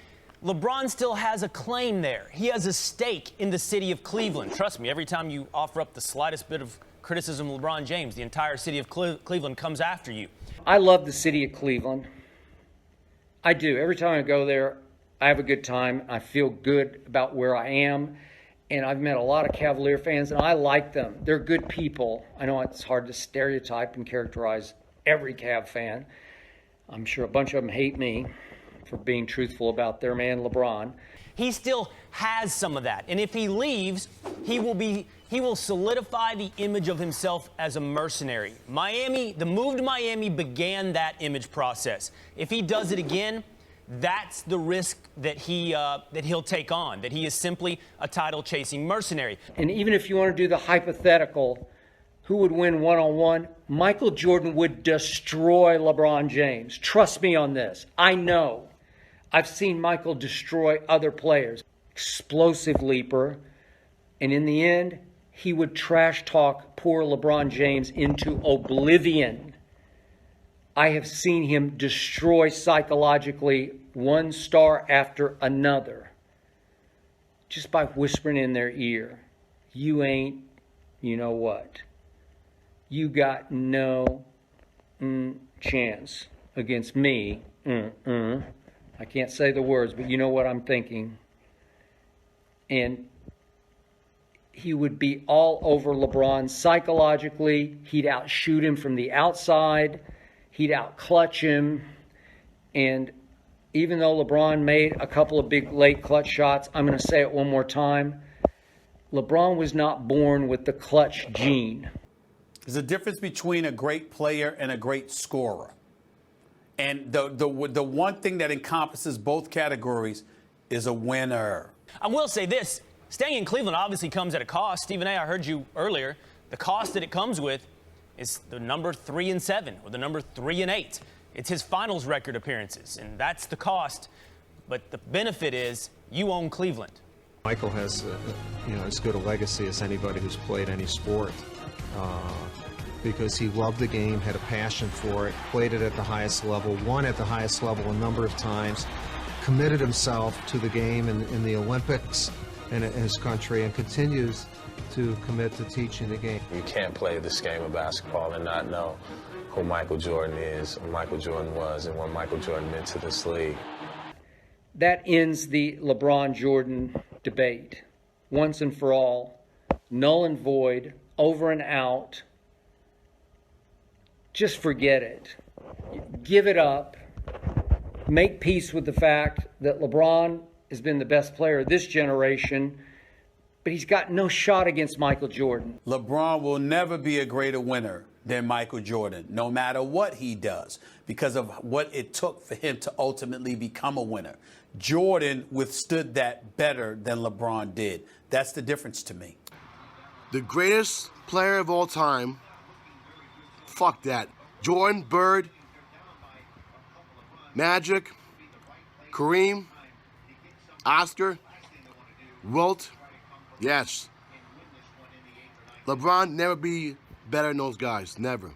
LeBron still has a claim there. He has a stake in the city of Cleveland. Trust me, every time you offer up the slightest bit of criticism of LeBron James, the entire city of Cleveland comes after you. I love the city of Cleveland. I do. Every time I go there, I have a good time. I feel good about where I am. And I've met a lot of Cavalier fans, and I like them. They're good people. I know it's hard to stereotype and characterize every Cav fan. I'm sure a bunch of them hate me for being truthful about their man LeBron. He still has some of that. And if he leaves, he will solidify the image of himself as a mercenary. The move to Miami began that image process. If he does it again, that's the risk that he'll take on, that he is simply a title-chasing mercenary. And even if you want to do the hypothetical, who would win one-on-one? Michael Jordan would destroy LeBron James. Trust me on this. I know. I've seen Michael destroy other players. Explosive leaper. And in the end, he would trash talk poor LeBron James into oblivion. I have seen him destroy psychologically one star after another just by whispering in their ear, you ain't, you know what? You got no chance against me. I can't say the words, but you know what I'm thinking. And he would be all over LeBron psychologically. He'd outshoot him from the outside. He'd out-clutch him. And even though LeBron made a couple of big late clutch shots, I'm going to say it one more time, LeBron was not born with the clutch gene. There's a difference between a great player and a great scorer. And the one thing that encompasses both categories is a winner. I will say this. Staying in Cleveland obviously comes at a cost. Stephen A., I heard you earlier. The cost that it comes with is the number 3-7 or the number 3-8. It's his finals record appearances, and that's the cost. But the benefit is you own Cleveland. Michael has as good a legacy as anybody who's played any sport because he loved the game, had a passion for it, played it at the highest level, won at the highest level a number of times, committed himself to the game in the Olympics and in his country, and continues to commit to teaching the game. You can't play this game of basketball and not know who Michael Jordan is, who Michael Jordan was, and what Michael Jordan meant to this league. That ends the LeBron Jordan debate. Once and for all, null and void, over and out. Just forget it. Give it up. Make peace with the fact that LeBron has been the best player of this generation, but he's got no shot against Michael Jordan. LeBron will never be a greater winner than Michael Jordan, no matter what he does, because of what it took for him to ultimately become a winner. Jordan withstood that better than LeBron did. That's the difference to me. The greatest player of all time, fuck that. Jordan, Bird, Magic, Kareem, Oscar, Wilt, yes. LeBron never be better than those guys, never.